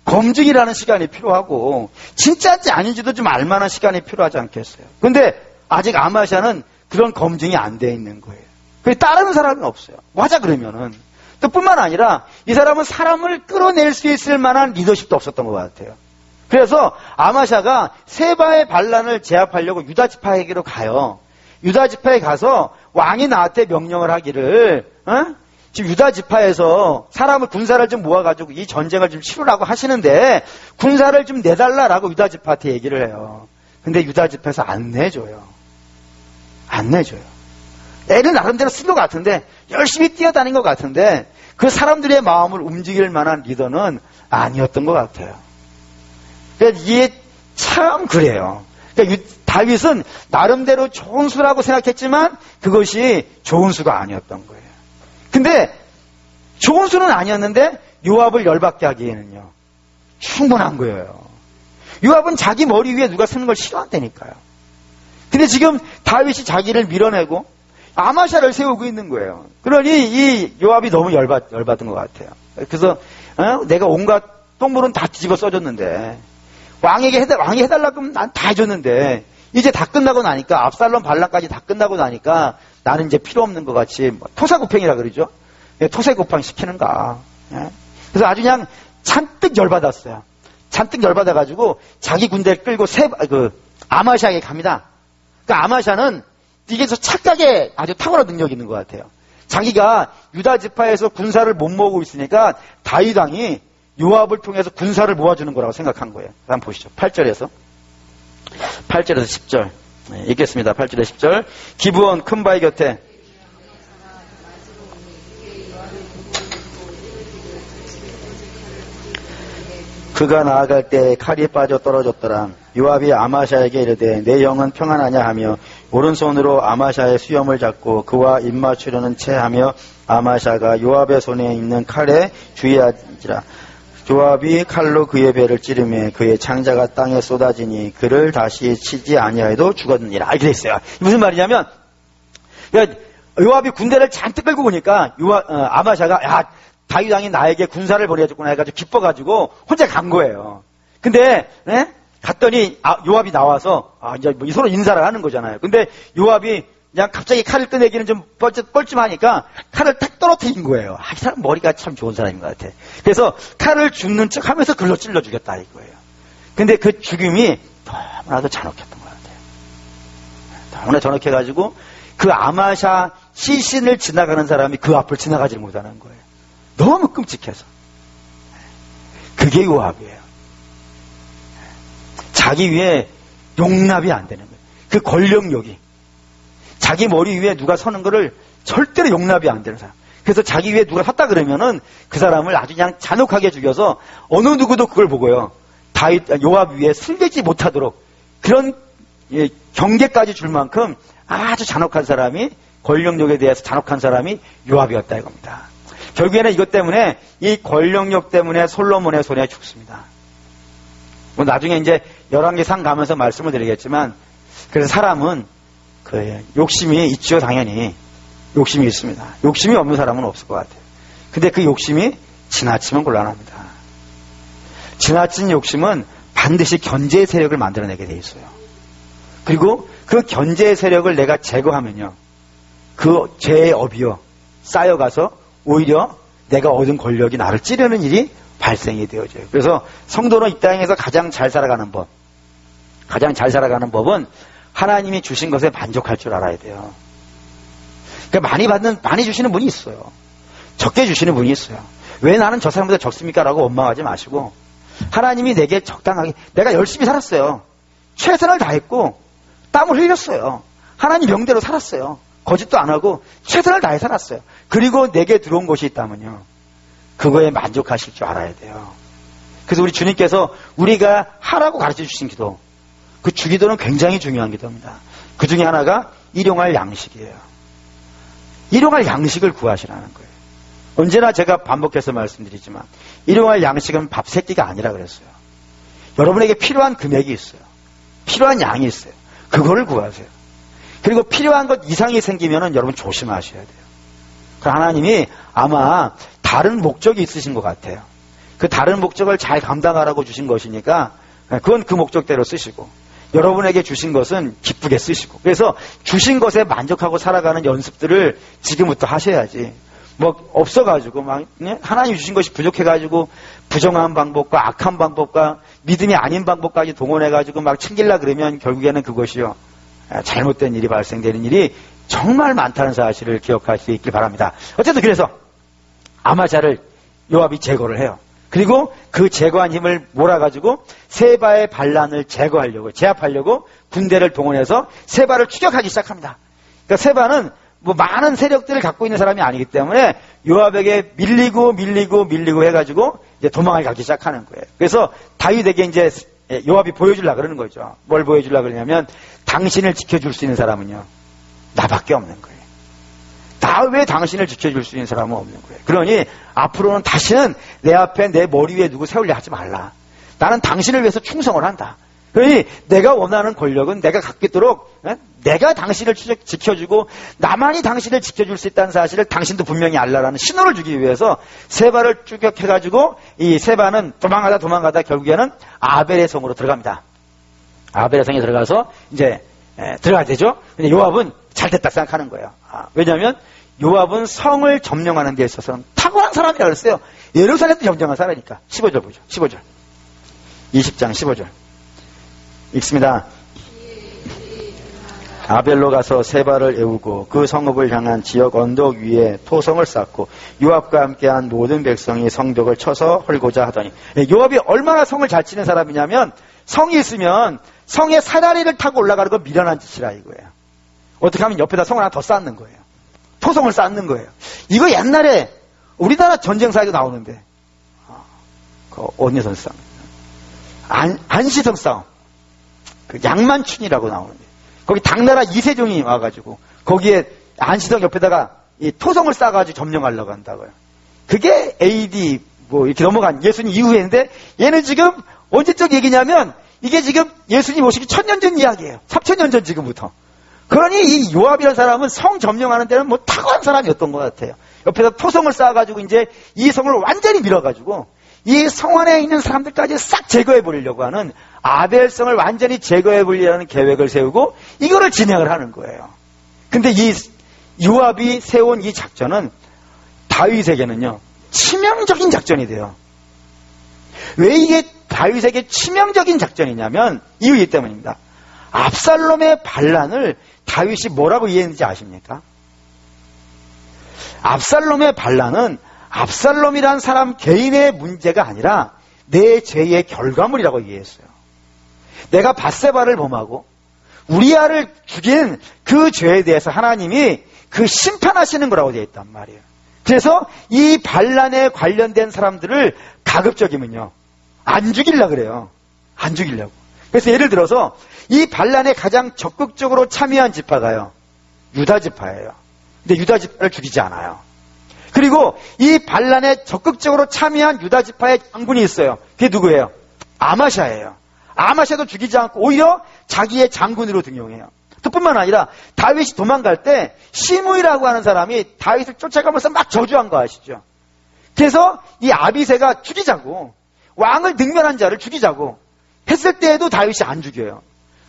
검증이라는 시간이 필요하고 진짜인지 아닌지도 좀 알만한 시간이 필요하지 않겠어요. 그런데 아직 아마샤는 그런 검증이 안 돼 있는 거예요. 따르는 사람이 없어요. 맞아 그러면은. 또 뿐만 아니라 이 사람은 사람을 끌어낼 수 있을 만한 리더십도 없었던 것 같아요. 그래서 아마샤가 세바의 반란을 제압하려고 유다 지파에게로 가요. 유다 지파에 가서 왕이 나한테 명령을 하기를 지금 유다 지파에서 사람을 군사를 좀 모아가지고 이 전쟁을 좀 치르라고 하시는데 군사를 좀 내달라라고 유다 지파한테 얘기를 해요. 근데 유다 지파에서 안 내줘요. 안 내줘요. 애를 나름대로 쓴 것 같은데 열심히 뛰어다닌 것 같은데 그 사람들의 마음을 움직일 만한 리더는 아니었던 것 같아요. 그러니까 이게 참 그래요. 그러니까 다윗은 나름대로 좋은 수라고 생각했지만 그것이 좋은 수가 아니었던 거예요. 근데 좋은 수는 아니었는데 요압을 열받게 하기에는요. 충분한 거예요. 요압은 자기 머리 위에 누가 쓰는 걸 싫어한다니까요. 근데 지금 다윗이 자기를 밀어내고 아마샤를 세우고 있는 거예요. 그러니 이 요압이 너무 열받은 것 같아요. 그래서 내가 온갖 똥물은 다 뒤집어 써줬는데 왕이 해달라고 하면 난 다 해줬는데 이제 다 끝나고 나니까 압살롬 반란까지 다 끝나고 나니까 나는 이제 필요 없는 것 같이 토사구팽이라 그러죠. 토사구팽 시키는가. 그래서 아주 그냥 잔뜩 열받았어요. 잔뜩 열받아가지고 자기 군대를 끌고 아마샤에게 갑니다. 그러니까 아마샤는 이게 착각에 아주 탁월한 능력이 있는 것 같아요. 자기가 유다 지파에서 군사를 못 모으고 있으니까 다윗 왕이 요압을 통해서 군사를 모아주는 거라고 생각한 거예요. 한번 보시죠. 8절에서 10절 읽겠습니다. 8절에 10절 기브온 큰 바위 곁에 그가 나아갈 때 칼이 빠져 떨어졌더라. 요압이 아마샤에게 이르되 내 영은 평안하냐 하며 오른손으로 아마샤의 수염을 잡고 그와 입맞추려는 채 하며 아마샤가 요압의 손에 있는 칼에 주의하지라. 요압이 칼로 그의 배를 찌르매 그의 창자가 땅에 쏟아지니 그를 다시 치지 아니하여도 죽었느니라. 이렇게 됐어요. 무슨 말이냐면 요압이 군대를 잔뜩 끌고 오니까 아마샤가 야 다윗 왕이 나에게 군사를 보내줬구나 해가지고 기뻐가지고 혼자 간 거예요. 근데 갔더니 요압이 나와서 이제 서로 인사를 하는 거잖아요. 근데 요압이 그냥 갑자기 칼을 꺼내기는 좀 뻘쭘하니까 칼을 탁 떨어뜨린 거예요. 이 사람 머리가 참 좋은 사람인 것 같아. 그래서 칼을 죽는 척 하면서 글로 찔러 죽였다 이거예요. 근데 그 죽임이 너무나도 잔혹했던 것 같아요. 너무나 잔혹해가지고 그 아마샤 시신을 지나가는 사람이 그 앞을 지나가지 못하는 거예요. 너무 끔찍해서. 그게 요압이에요. 자기 위에 용납이 안 되는 거예요. 그 권력욕이. 자기 머리 위에 누가 서는 거를 절대로 용납이 안 되는 사람. 그래서 자기 위에 누가 섰다 그러면은 그 사람을 아주 그냥 잔혹하게 죽여서 어느 누구도 그걸 보고요. 요압 위에 승되지 못하도록 그런 경계까지 줄 만큼 아주 잔혹한 사람이 권력욕에 대해서 잔혹한 사람이 요압이었다 이겁니다. 결국에는 이것 때문에 이 권력욕 때문에 솔로몬의 손에 죽습니다. 나중에 이제 열왕기상 가면서 말씀을 드리겠지만 그래서 사람은 그 욕심이 있죠. 당연히 욕심이 있습니다. 욕심이 없는 사람은 없을 것 같아요. 근데 그 욕심이 지나치면 곤란합니다. 지나친 욕심은 반드시 견제의 세력을 만들어내게 돼 있어요. 그리고 그 견제의 세력을 내가 제거하면요. 그 죄의 업이요. 쌓여가서 오히려 내가 얻은 권력이 나를 찌르는 일이 발생이 되어져요. 그래서 성도는 이 땅에서 가장 잘 살아가는 법은 하나님이 주신 것에 만족할 줄 알아야 돼요. 그러니까 많이 주시는 분이 있어요. 적게 주시는 분이 있어요. 왜 나는 저 사람보다 적습니까? 라고 원망하지 마시고 하나님이 내게 적당하게 내가 열심히 살았어요. 최선을 다했고 땀을 흘렸어요. 하나님 명대로 살았어요. 거짓도 안 하고 최선을 다해 살았어요. 그리고 내게 들어온 것이 있다면요. 그거에 만족하실 줄 알아야 돼요. 그래서 우리 주님께서 우리가 하라고 가르쳐 주신 기도, 그 주기도는 굉장히 중요한 기도입니다. 그 중에 하나가 일용할 양식이에요. 일용할 양식을 구하시라는 거예요. 언제나 제가 반복해서 말씀드리지만 일용할 양식은 밥 3끼가 아니라 그랬어요. 여러분에게 필요한 금액이 있어요. 필요한 양이 있어요. 그거를 구하세요. 그리고 필요한 것 이상이 생기면은 여러분 조심하셔야 돼요. 하나님이 아마 다른 목적이 있으신 것 같아요. 그 다른 목적을 잘 감당하라고 주신 것이니까 그건 그 목적대로 쓰시고, 여러분에게 주신 것은 기쁘게 쓰시고, 그래서 주신 것에 만족하고 살아가는 연습들을 지금부터 하셔야지. 뭐 없어가지고 막 하나님 주신 것이 부족해가지고 부정한 방법과 악한 방법과 믿음이 아닌 방법까지 동원해가지고 막 챙길라 그러면 결국에는 그것이요, 잘못된 일이 발생되는 일이 정말 많다는 사실을 기억할 수 있길 바랍니다. 어쨌든 그래서 아마샤를 요압이 제거를 해요. 그리고 그 제거한 힘을 몰아가지고 세바의 반란을 제거하려고, 제압하려고 군대를 동원해서 세바를 추격하기 시작합니다. 그러니까 세바는 뭐 많은 세력들을 갖고 있는 사람이 아니기 때문에 요압에게 밀리고 해가지고 이제 도망을 가기 시작하는 거예요. 그래서 다윗에게 이제 요압이 보여주려고 그러는 거죠. 뭘 보여주려고 그러냐면, 당신을 지켜줄 수 있는 사람은요, 나밖에 없는 거예요. 나 외에 당신을 지켜줄 수 있는 사람은 없는 거예요. 그러니 앞으로는 다시는 내 앞에 내 머리 위에 누구 세우려 하지 말라. 나는 당신을 위해서 충성을 한다. 그러니 내가 원하는 권력은 내가 갖겠도록 내가 당신을 지켜주고 나만이 당신을 지켜줄 수 있다는 사실을 당신도 분명히 알라라는 신호를 주기 위해서 세바를 추격해가지고, 이 세바는 도망가다 결국에는 아벨의 성으로 들어갑니다. 아벨의 성에 들어가서 이제 들어가야 되죠. 근데 요압은 잘 됐다 생각하는 거예요. 왜냐하면 요압은 성을 점령하는 데 있어서는 탁월한 사람이라고 그랬어요. 예루살렘도 점령한 사람이니까. 15절 보죠. 15절. 20장 15절. 읽습니다. 아벨로 가서 세바를 애우고 그 성읍을 향한 지역 언덕 위에 토성을 쌓고 요압과 함께한 모든 백성이 성벽을 쳐서 헐고자 하더니, 요압이 얼마나 성을 잘 치는 사람이냐면, 성이 있으면 성의 사다리를 타고 올라가는 건 미련한 짓이라 이거예요. 어떻게 하면 옆에다 성을 하나 더 쌓는 거예요. 토성을 쌓는 거예요. 이거 옛날에 우리나라 전쟁사에도 나오는데, 그 어디선 싸움? 안시성 싸움. 그 양만춘이라고 나오는데, 거기 당나라 이세종이 와가지고 거기에 안시성 옆에다가 이 토성을 쌓아가지고 점령하려고 한다고요. 그게 AD 뭐 이렇게 넘어간 예수님 이후에인데, 얘는 지금 언제적 얘기냐면 이게 지금 예수님 오시기 1000년 전 이야기예요. 3000년 전 지금부터. 그러니 이 요압이라는 사람은 성 점령하는 데는 뭐 탁월한 사람이었던 것 같아요. 옆에서 토성을 쌓아가지고 이제 이 성을 완전히 밀어가지고 이 성 안에 있는 사람들까지 싹 제거해 버리려고 하는, 아벨성을 완전히 제거해 버리려는 계획을 세우고 이거를 진행을 하는 거예요. 근데 이 요압이 세운 이 작전은 다윗에게는요, 치명적인 작전이 돼요. 왜 이게 다윗에게 치명적인 작전이냐면 이유 때문입니다. 압살롬의 반란을 다윗이 뭐라고 이해했는지 아십니까? 압살롬의 반란은 압살롬이란 사람 개인의 문제가 아니라 내 죄의 결과물이라고 이해했어요. 내가 밧세바를 범하고 우리아를 죽인 그 죄에 대해서 하나님이 그 심판하시는 거라고 되어 있단 말이에요. 그래서 이 반란에 관련된 사람들을 가급적이면요, 안 죽이려고 그래요. 안 죽이려고. 그래서 예를 들어서 이 반란에 가장 적극적으로 참여한 지파가요, 유다 지파예요. 근데 유다 지파를 죽이지 않아요. 그리고 이 반란에 적극적으로 참여한 유다 지파의 장군이 있어요. 그게 누구예요? 아마샤예요. 아마샤도 죽이지 않고 오히려 자기의 장군으로 등용해요. 그뿐만 아니라 다윗이 도망갈 때 시므이라고 하는 사람이 다윗을 쫓아가면서 막 저주한 거 아시죠? 그래서 이 아비새가 죽이자고, 왕을 능멸한 자를 죽이자고 했을 때에도 다윗이 안 죽여요.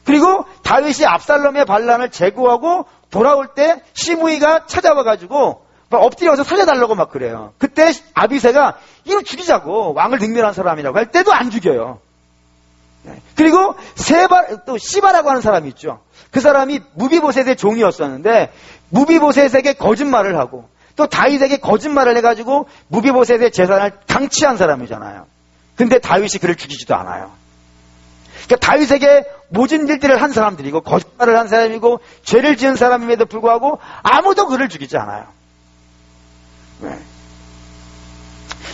그리고 다윗이 압살롬의 반란을 제거하고 돌아올 때 시므이가 찾아와가지고 막 엎드려서 살려달라고 막 그래요. 그때 아비새가 이걸 죽이자고, 왕을 능멸한 사람이라고 할 때도 안 죽여요. 그리고 또 시바라고 하는 사람이 있죠. 그 사람이 무비보셋의 종이었었는데 무비보셋에게 거짓말을 하고 또 다윗에게 거짓말을 해가지고 무비보셋의 재산을 강취한 사람이잖아요. 근데 다윗이 그를 죽이지도 않아요. 그러니까 다윗에게 모진 일들을 한 사람들이고 거짓말을 한 사람이고 죄를 지은 사람임에도 불구하고 아무도 그를 죽이지 않아요.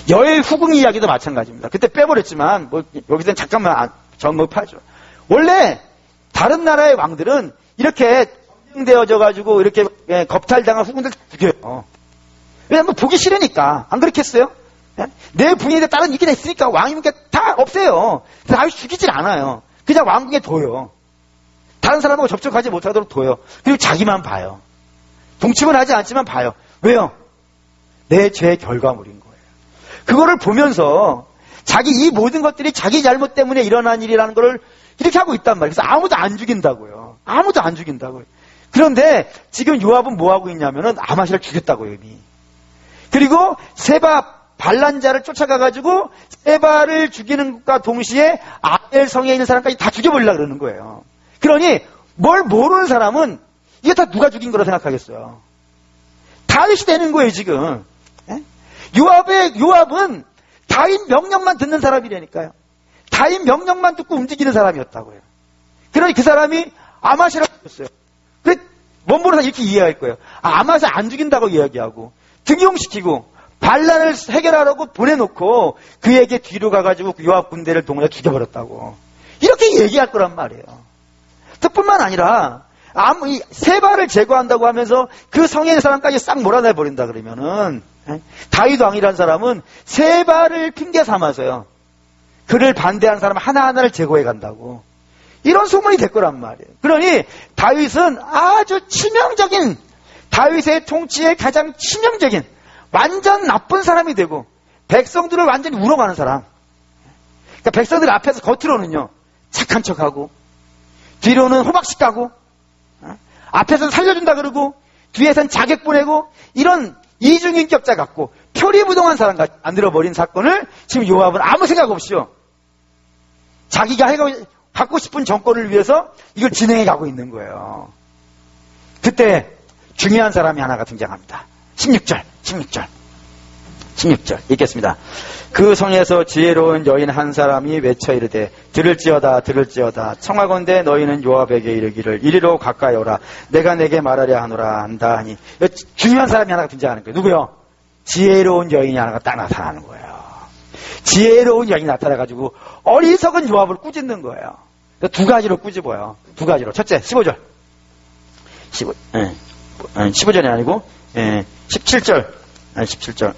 여엘 후궁 이야기도 마찬가지입니다. 그때 빼버렸지만 뭐 여기서는 잠깐만 점검하죠. 원래 다른 나라의 왕들은 이렇게 점령되어져 가지고 이렇게 겁탈당한 후궁들 죽여요. 왜냐면 보기 싫으니까. 안 그렇겠어요? 내 부인에 따른 이기가 있으니까 왕이면 다 없애요. 그래서 아예 죽이질 않아요. 그냥 왕궁에 둬요. 다른 사람하고 접촉하지 못하도록 둬요. 그리고 자기만 봐요. 동침은 하지 않지만 봐요. 왜요? 내 죄의 결과물인 거예요. 그거를 보면서 자기 이 모든 것들이 자기 잘못 때문에 일어난 일이라는 걸 이렇게 하고 있단 말이에요. 그래서 아무도 안 죽인다고요. 아무도 안 죽인다고요. 그런데 지금 요압은 뭐 하고 있냐면은 아마시를 죽였다고요, 이미. 그리고 세바 반란자를 쫓아가가지고 세바를 죽이는 것과 동시에 아벨 성에 있는 사람까지 다 죽여버리려고 그러는 거예요. 그러니 뭘 모르는 사람은 이게 다 누가 죽인 거라 생각하겠어요. 다윗이 되는 거예요, 지금. 예? 요압은 다윗 명령만 듣는 사람이라니까요. 다윗 명령만 듣고 움직이는 사람이었다고요. 그러니 그 사람이 아마시라고 했어요. 그 원본에서 이렇게 이해할 거예요. 아마시 안 죽인다고 이야기하고 등용시키고 반란을 해결하라고 보내놓고 그에게 뒤로 가가지고 요압 군대를 동원해 죽여버렸다고. 이렇게 얘기할 거란 말이에요. 뿐만 아니라 이 세바를 제거한다고 하면서 그 성에 있는 사람까지 싹 몰아내버린다 그러면은 다윗 왕이라는 사람은 세바를 핑계 삼아서요. 그를 반대하는 사람 하나하나를 제거해 간다고. 이런 소문이 될 거란 말이에요. 그러니 다윗은 아주 치명적인, 다윗의 통치에 가장 치명적인 완전 나쁜 사람이 되고 백성들을 완전히 우롱하는 사람. 그러니까 백성들 앞에서 겉으로는요 착한 척하고 뒤로는 호박씩 가고 앞에서는 살려준다 그러고 뒤에서는 자객 보내고 이런 이중인격자 같고 표리부동한 사람 같이 만들어버린 사건을 지금 요압은 아무 생각 없이요 자기가 갖고 싶은 정권을 위해서 이걸 진행해 가고 있는 거예요. 그때 중요한 사람이 하나가 등장합니다. 16절 읽겠습니다. 그 성에서 지혜로운 여인 한 사람이 외쳐 이르되 들을지어다 청하건대 너희는 요압에게 이르기를 이리로 가까이 오라 내가 내게 말하려 하노라 한다 하니. 중요한 사람이 하나가 등장하는 거예요. 누구요? 지혜로운 여인이 하나가 딱 나타나는 거예요. 지혜로운 여인이 나타나가지고 어리석은 요압을 꾸짖는 거예요. 두 가지로 꾸짖어요. 두 가지로. 첫째 15절 15절이 아니고 17절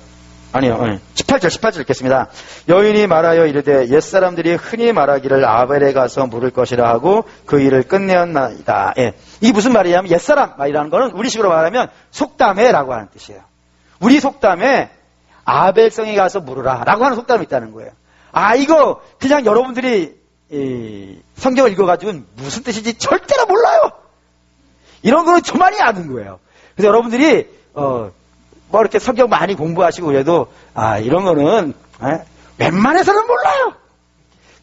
아니요 18절 읽겠습니다. 여인이 말하여 이르되 옛사람들이 흔히 말하기를 아벨에 가서 물을 것이라 하고 그 일을 끝내었나이다. 이 무슨 말이냐면 옛사람이라는 거는 우리식으로 말하면 속담에라고 하는 뜻이에요. 우리 속담에 아벨성에 가서 물으라 라고 하는 속담이 있다는 거예요. 이거 그냥 여러분들이 성경을 읽어가지고 무슨 뜻인지 절대로 몰라요. 이런 거는 저만이 아는 거예요. 그래서 여러분들이 뭐 이렇게 성경 많이 공부하시고 그래도 이런 거는 웬만해서는 몰라요.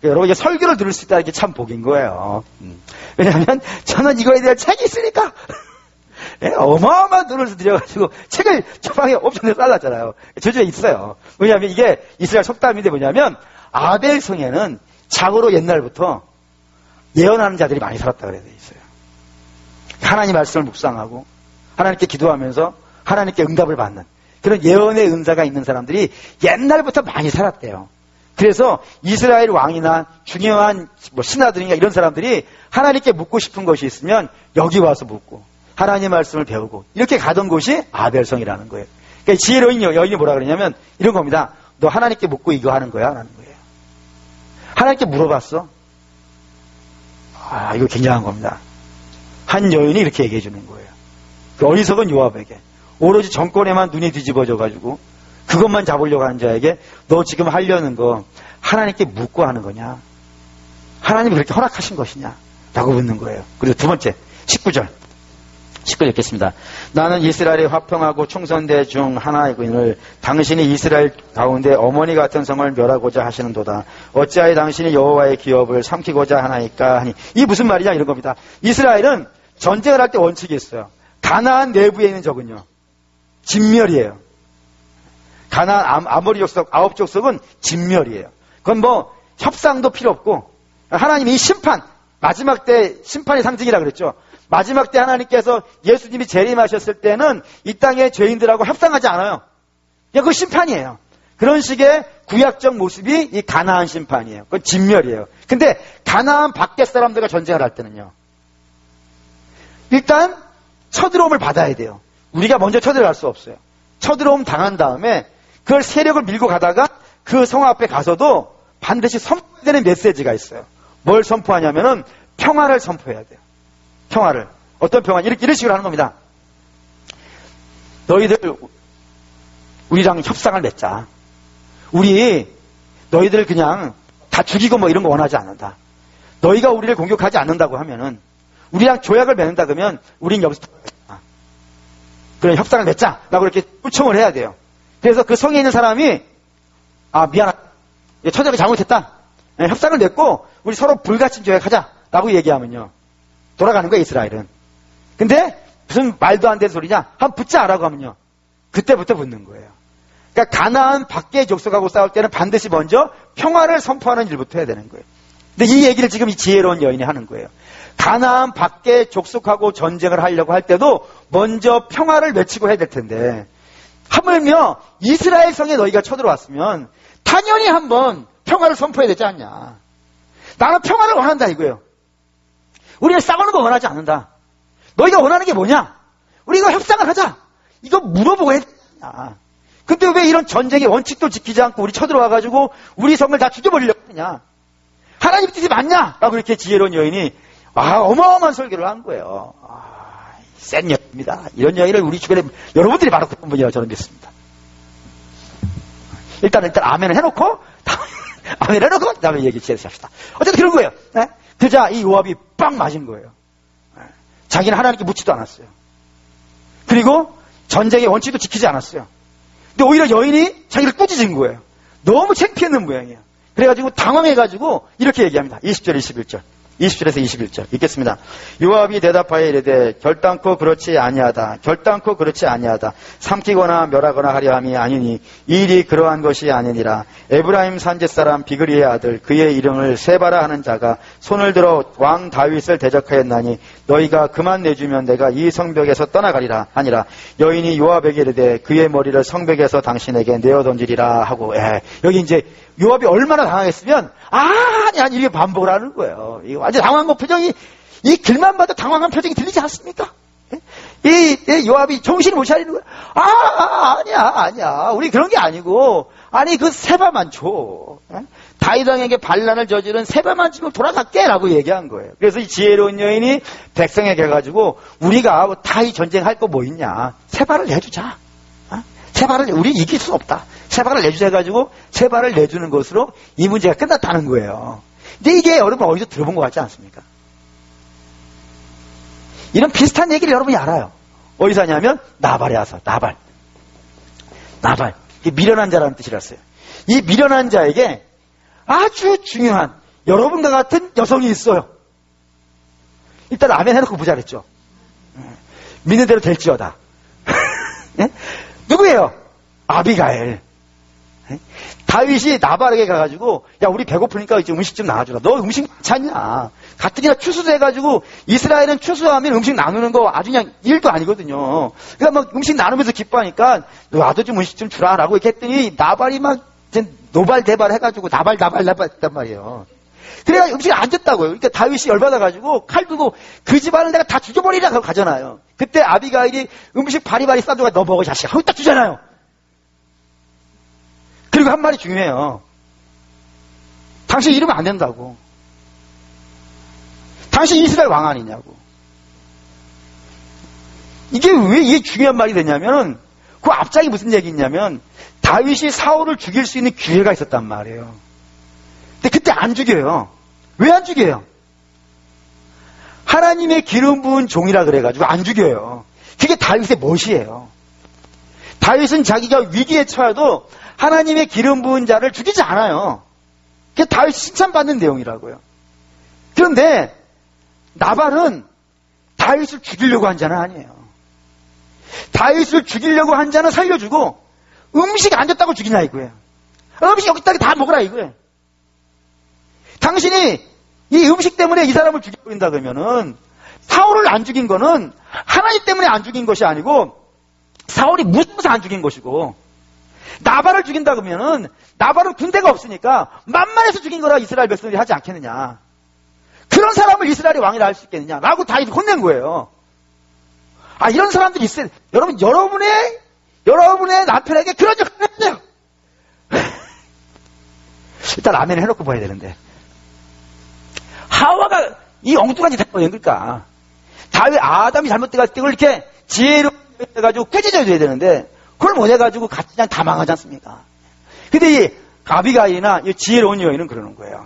여러분 이제 설교를 들을 수 있다는 게 참 복인 거예요. 왜냐하면 저는 이거에 대한 책이 있으니까 어마어마한 돈을 들여가지고 책을 저방에 엄청 쌓아놨잖아요. 저주에 있어요. 왜냐하면 이게 이스라엘 속담인데 뭐냐면 아벨 성에는 자고로 옛날부터 예언하는 자들이 많이 살았다 그래 돼 있어요. 하나님 말씀을 묵상하고 하나님께 기도하면서 하나님께 응답을 받는 그런 예언의 은사가 있는 사람들이 옛날부터 많이 살았대요. 그래서 이스라엘 왕이나 중요한 신하들이나 이런 사람들이 하나님께 묻고 싶은 것이 있으면 여기 와서 묻고 하나님 말씀을 배우고 이렇게 가던 곳이 아벨성이라는 거예요. 그러니까 지혜로운 여인이 뭐라 그러냐면 이런 겁니다. 너 하나님께 묻고 이거 하는 거야? 라는 거예요. 하나님께 물어봤어? 이거 굉장한 겁니다. 한 여인이 이렇게 얘기해 주는 거예요. 그 어리석은 요압에게 오로지 정권에만 눈이 뒤집어져가지고 그것만 잡으려고 하는 자에게 너 지금 하려는 거 하나님께 묻고 하는 거냐? 하나님이 그렇게 허락하신 것이냐? 라고 묻는 거예요. 그리고 두 번째 19절 읽겠습니다. 나는 이스라엘의 화평하고 충성대 중 하나이거늘 당신이 이스라엘 가운데 어머니 같은 성을 멸하고자 하시는도다. 어찌하여 당신이 여호와의 기업을 삼키고자 하나이까 하니. 이게 무슨 말이냐 이런 겁니다. 이스라엘은 전쟁을 할 때 원칙이 있어요. 가나안 내부에 있는 적은요 진멸이에요. 가나안 아모리 족속 9족속은 진멸이에요. 그건 뭐 협상도 필요 없고 하나님이 심판 마지막 때 심판의 상징이라 그랬죠. 마지막 때 하나님께서 예수님이 재림하셨을 때는 이 땅의 죄인들하고 협상하지 않아요. 그냥 그 심판이에요. 그런 식의 구약적 모습이 이 가나안 심판이에요. 그건 진멸이에요. 근데 가나안 밖의 사람들과 전쟁을 할 때는요. 일단 쳐들어옴을 받아야 돼요. 우리가 먼저 쳐들어갈 수 없어요. 쳐들어옴 당한 다음에 그걸 세력을 밀고 가다가 그 성 앞에 가서도 반드시 선포해야 되는 메시지가 있어요. 뭘 선포하냐면은 평화를 선포해야 돼요. 평화를. 어떤 평화? 이런 식으로 하는 겁니다. 너희들 우리랑 협상을 맺자. 우리 너희들 그냥 다 죽이고 뭐 이런 거 원하지 않는다. 너희가 우리를 공격하지 않는다고 하면은 우리랑 조약을 맺는다 그러면 우린 여기서 그런 협상을 맺자라고 이렇게 요청을 해야 돼요. 그래서 그 성에 있는 사람이 미안하다. 처자가 잘못했다. 협상을 맺고 우리 서로 불가침 조약하자라고 얘기하면요. 돌아가는 거야 이스라엘은. 근데 무슨 말도 안 되는 소리냐? 한번 붙자라고 하면요. 그때부터 붙는 거예요. 그러니까 가나안 밖의 족속하고 싸울 때는 반드시 먼저 평화를 선포하는 일부터 해야 되는 거예요. 근데 이 얘기를 지금 이 지혜로운 여인이 하는 거예요. 가나안 밖의 족속하고 전쟁을 하려고 할 때도 먼저 평화를 외치고 해야 될 텐데 하물며 이스라엘 성에 너희가 쳐들어왔으면 당연히 한번 평화를 선포해야 되지 않냐. 나는 평화를 원한다 이거예요. 우리는 싸우는 거 원하지 않는다. 너희가 원하는 게 뭐냐? 우리가 협상을 하자. 이거 물어보고 해야 되냐. 근데 왜 이런 전쟁의 원칙도 지키지 않고 우리 쳐들어와가지고 우리 성을 다 죽여버리려고 하냐. 하나님 뜻이 맞냐? 라고 이렇게 지혜로운 여인이 어마어마한 설교를 한 거예요. 센 여인입니다. 이런 여인을 우리 주변에 여러분들이 바로 그런 분이라고 저는 믿습니다. 일단 아멘을 해놓고 아멘을 해놓고 다음에 얘기 시작합시다. 어쨌든 그런 거예요. 네? 그자 이 요압이 빵 맞은 거예요. 자기는 하나님께 묻지도 않았어요. 그리고 전쟁의 원칙도 지키지 않았어요. 근데 오히려 여인이 자기를 꾸짖은 거예요. 너무 창피했는 모양이에요. 그래가지고 당황해가지고 이렇게 얘기합니다. 20절, 21절. 20절에서 21절 읽겠습니다. 요압이 대답하여 이르되 결단코 그렇지 아니하다. 결단코 그렇지 아니하다. 삼키거나 멸하거나 하려 함이 아니니 이 일이 그러한 것이 아니니라. 에브라임 산지사람 비그리의 아들 그의 이름을 세바라 하는 자가 손을 들어 왕 다윗을 대적하였나니 너희가 그만 내주면 내가 이 성벽에서 떠나가리라 하니라. 여인이 요압에게 이르되 그의 머리를 성벽에서 당신에게 내어 던지리라 하고 여기 이제 요압이 얼마나 당황했으면 아니 이렇게 반복을 하는 거예요. 이거 완전 당황한 거 표정이 이 글만 봐도 당황한 표정이 들리지 않습니까? 이 요압이 정신을 못 차리는 거예요. 아니야. 우리 그런 게 아니고 아니 그 세바만 줘. 다윗 왕에게 반란을 저지른 세바만 주면 돌아갈게라고 얘기한 거예요. 그래서 이 지혜로운 여인이 백성에게 가지고 우리가 다윗 전쟁할 거 뭐 있냐? 세바를 내주자. 세바를 우리 이길 수 없다. 세바를 내주자 해가지고 세바를 내주는 것으로 이 문제가 끝났다는 거예요. 근데 이게 여러분 어디서 들어본 것 같지 않습니까? 이런 비슷한 얘기를 여러분이 알아요. 어디서 하냐면 나발에 와서 나발. 이 미련한 자라는 뜻이랐어요. 이 미련한 자에게 아주 중요한 여러분과 같은 여성이 있어요. 일단 아멘 해놓고 보자 그랬죠. 믿는 대로 될지어다. 네? 누구예요? 아비가일. 다윗이 나발에게 가가지고 야 우리 배고프니까 이제 음식 좀 나눠주라. 너 음식 많지 않냐. 가뜩이나 추수도 해가지고 이스라엘은 추수하면 음식 나누는 거 아주 그냥 일도 아니거든요. 그러니까 막 음식 나누면서 기뻐하니까 나도 좀 음식 좀 주라 라고 이렇게 했더니 나발이 막 노발대발 해가지고 나발 했단 말이에요. 그래가 음식을 안 줬다고요. 그러니까 다윗이 열받아가지고 칼 들고 그 집안을 내가 다 죽여버리라 하고 가잖아요. 그때 아비가일이 음식 바리바리 싸줘가 너 먹어 자식 하고 딱 주잖아요. 그리고 한 말이 중요해요. 당신 이러면 안 된다고. 당신 이스라엘 왕 아니냐고. 이게 왜 이게 중요한 말이 되냐면 그 앞장이 무슨 얘기냐면 다윗이 사울을 죽일 수 있는 기회가 있었단 말이에요. 근데 그때 안 죽여요. 왜 안 죽여요? 하나님의 기름 부은 종이라 그래가지고 안 죽여요. 그게 다윗의 멋이에요. 다윗은 자기가 위기에 처해도 하나님의 기름 부은 자를 죽이지 않아요. 그게 다윗이 칭찬받는 내용이라고요. 그런데 나발은 다윗을 죽이려고 한 자는 아니에요. 다윗을 죽이려고 한 자는 살려주고 음식 안 줬다고 죽이냐 이거예요. 음식 여기 있다가 다 먹으라 이거예요. 당신이 이 음식 때문에 이 사람을 죽여버린다 그러면은 사울을 안 죽인 거는 하나님 때문에 안 죽인 것이 아니고 사울이 무서워서 안 죽인 것이고 나발을 죽인다 그러면은 나발은 군대가 없으니까 만만해서 죽인 거라 이스라엘 백성들이 하지 않겠느냐. 그런 사람을 이스라엘의 왕이라 할 수 있겠느냐 라고 다윗이 혼낸 거예요. 이런 사람들이 있어요. 여러분 여러분의 남편에게 그런 적 없어요. 일단 아멘을 해놓고 봐야 되는데 하와가 이 엉뚱한 짓 한 거예요. 그러니까 아담이 잘못돼가지고 이렇게 지혜로 해가지고 꾸짖어야 되는데 그걸 못해가지고 같이 그냥 다 망하지 않습니까? 근데 이 아비가일이나 이 지혜로운 여인은 그러는 거예요.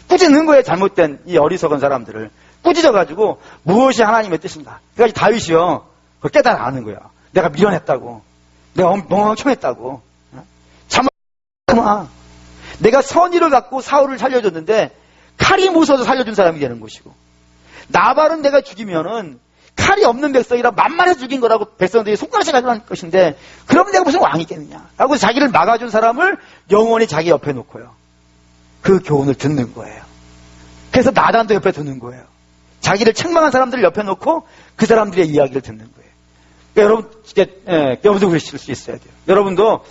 꾸짖는 거예요. 잘못된 이 어리석은 사람들을. 꾸짖어가지고 무엇이 하나님의 뜻인가. 그래가지고 다윗이요. 그걸 깨달아가는 거예요. 내가 미련했다고. 내가 멍청했다고. 참아. 내가 선의를 갖고 사울을 살려줬는데 칼이 무서워서 살려준 사람이 되는 것이고, 나발은 내가 죽이면은 칼이 없는 백성이라 만만해서 죽인 거라고 백성들이 손가락질 가져갈 것인데, 그러면 내가 무슨 왕이겠느냐 라고 자기를 막아준 사람을 영원히 자기 옆에 놓고요, 그 교훈을 듣는 거예요. 그래서 나단도 옆에 두는 거예요. 자기를 책망한 사람들을 옆에 놓고 그 사람들의 이야기를 듣는 거예요. 그러니까 여러분, 여러분도 그러실 수 있어야 돼요. 여러분도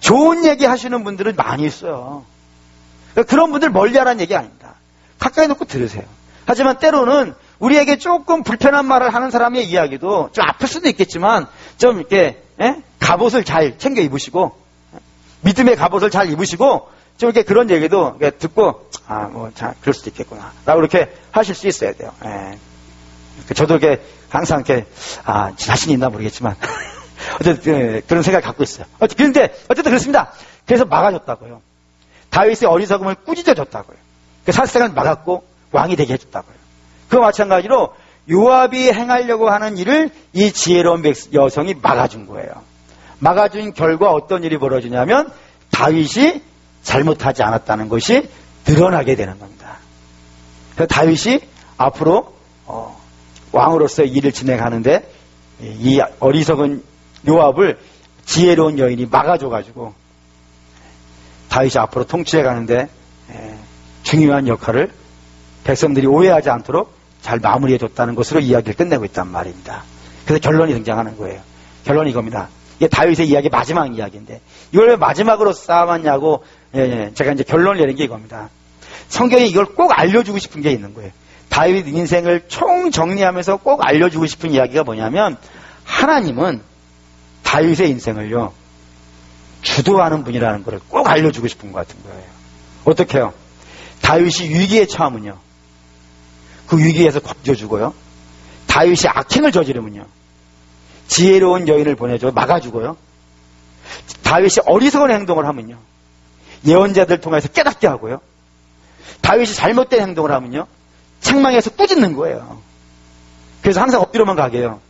좋은 얘기 하시는 분들은 많이 있어요. 그러니까 그런 분들 멀리하라는 얘기 아닙니다. 가까이 놓고 들으세요. 하지만 때로는 우리에게 조금 불편한 말을 하는 사람의 이야기도 좀 아플 수도 있겠지만, 좀 이렇게 갑옷을 잘 챙겨 입으시고, 믿음의 갑옷을 잘 입으시고, 좀 이렇게 그런 얘기도 이렇게 듣고, 그럴 수도 있겠구나 라고 이렇게 하실 수 있어야 돼요. 저도 이렇게 항상 이렇게 자신이 있나 모르겠지만 어쨌든 그런 생각을 갖고 있어요. 그런데 어쨌든 그렇습니다. 그래서 막아줬다고요. 다윗의 어리석음을 꾸짖어줬다고요. 사실상은 막았고 왕이 되게 해줬다고요. 그와 마찬가지로 요압이 행하려고 하는 일을 이 지혜로운 여성이 막아준 거예요. 막아준 결과 어떤 일이 벌어지냐면 다윗이 잘못하지 않았다는 것이 드러나게 되는 겁니다. 그래서 다윗이 앞으로 왕으로서의 일을 진행하는데 이 어리석은 요압을 지혜로운 여인이 막아줘가지고 다윗이 앞으로 통치해 가는데 중요한 역할을 백성들이 오해하지 않도록 잘 마무리해줬다는 것으로 이야기를 끝내고 있단 말입니다. 그래서 결론이 등장하는 거예요. 결론이 이겁니다. 이게 다윗의 이야기 마지막 이야기인데 이걸 왜 마지막으로 쌓아왔냐고 제가 이제 결론을 내린 게 이겁니다. 성경이 이걸 꼭 알려주고 싶은 게 있는 거예요. 다윗 인생을 총 정리하면서 꼭 알려주고 싶은 이야기가 뭐냐면, 하나님은 다윗의 인생을요 주도하는 분이라는 걸 꼭 알려주고 싶은 것 같은 거예요. 어떻게 해요? 다윗이 위기에 처하면요 그 위기에서 건져주고요, 다윗이 악행을 저지르면요 지혜로운 여인을 보내줘 막아주고요, 다윗이 어리석은 행동을 하면요 예언자들 통해서 깨닫게 하고요, 다윗이 잘못된 행동을 하면요 책망해서 꾸짖는 거예요. 그래서 항상 어디로만 가게 해요?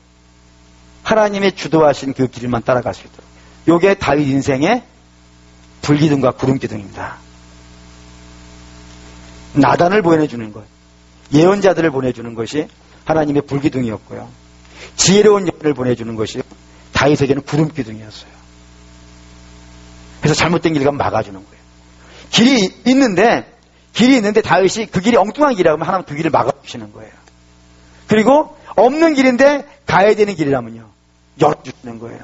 하나님의 주도하신 그 길만 따라갈 수 있도록. 요게 다윗 인생의 불기둥과 구름기둥입니다. 나단을 보내주는 것, 예언자들을 보내주는 것이 하나님의 불기둥이었고요, 지혜로운 여인을 보내주는 것이 다윗에게는 구름기둥이었어요. 그래서 잘못된 길 가면 막아주는 거예요. 길이 있는데 다윗이 그 길이 엉뚱한 길이라면 하나님 그 길을 막아주시는 거예요. 그리고 없는 길인데 가야 되는 길이라면요 열어주시는 거예요.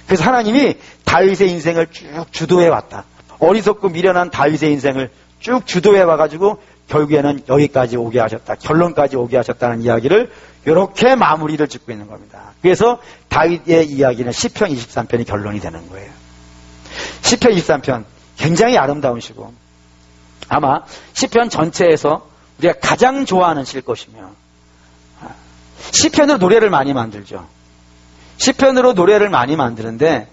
그래서 하나님이 다윗의 인생을 쭉 주도해 왔다. 어리석고 미련한 다윗의 인생을 쭉 주도해 와가지고 결국에는 여기까지 오게 하셨다, 결론까지 오게 하셨다는 이야기를 이렇게 마무리를 짓고 있는 겁니다. 그래서 다윗의 이야기는 시편 23편이 결론이 되는 거예요. 시편 23편 굉장히 아름다운 시고 아마 시편 전체에서 우리가 가장 좋아하는 시일 것이며, 시편으로 노래를 많이 만들죠. 시편으로 노래를 많이 만드는데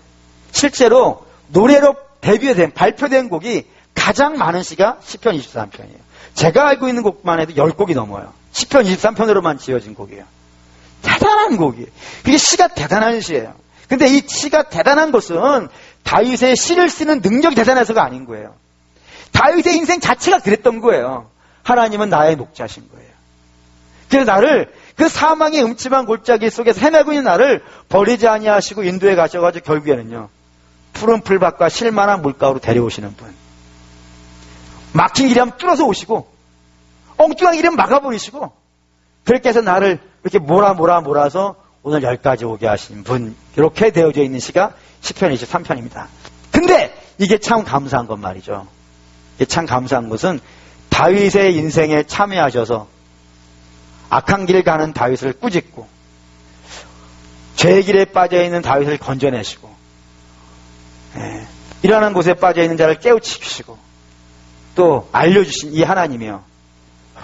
실제로 노래로 발표된 곡이 가장 많은 시가 시편 23편이에요. 제가 알고 있는 곡만 해도 10곡이 넘어요. 시편 23편으로만 지어진 곡이에요. 대단한 곡이에요. 그게 시가 대단한 시예요. 근데 이 시가 대단한 것은 다윗의 시를 쓰는 능력이 대단해서가 아닌 거예요. 다윗의 인생 자체가 그랬던 거예요. 하나님은 나의 목자신 거예요. 그래서 나를 그 사망의 음침한 골짜기 속에서 헤매고 있는 나를 버리지 아니하시고 인도에 가셔가지고 결국에는요 푸른 풀밭과 실만한 물가로 데려오시는 분, 막힌 길이라면 뚫어서 오시고 엉뚱한 길이면 막아버리시고, 그렇게 해서 나를 이렇게 몰아서 오늘 여기까지 오게 하신 분, 이렇게 되어져 있는 시가 시편 23편입니다. 근데 이게 참 감사한 건 말이죠. 이게 참 감사한 것은 다윗의 인생에 참여하셔서 악한 길 가는 다윗을 꾸짖고 죄의 길에 빠져있는 다윗을 건져내시고 일하는 곳에 빠져있는 자를 깨우치시고 또 알려주신 이 하나님이요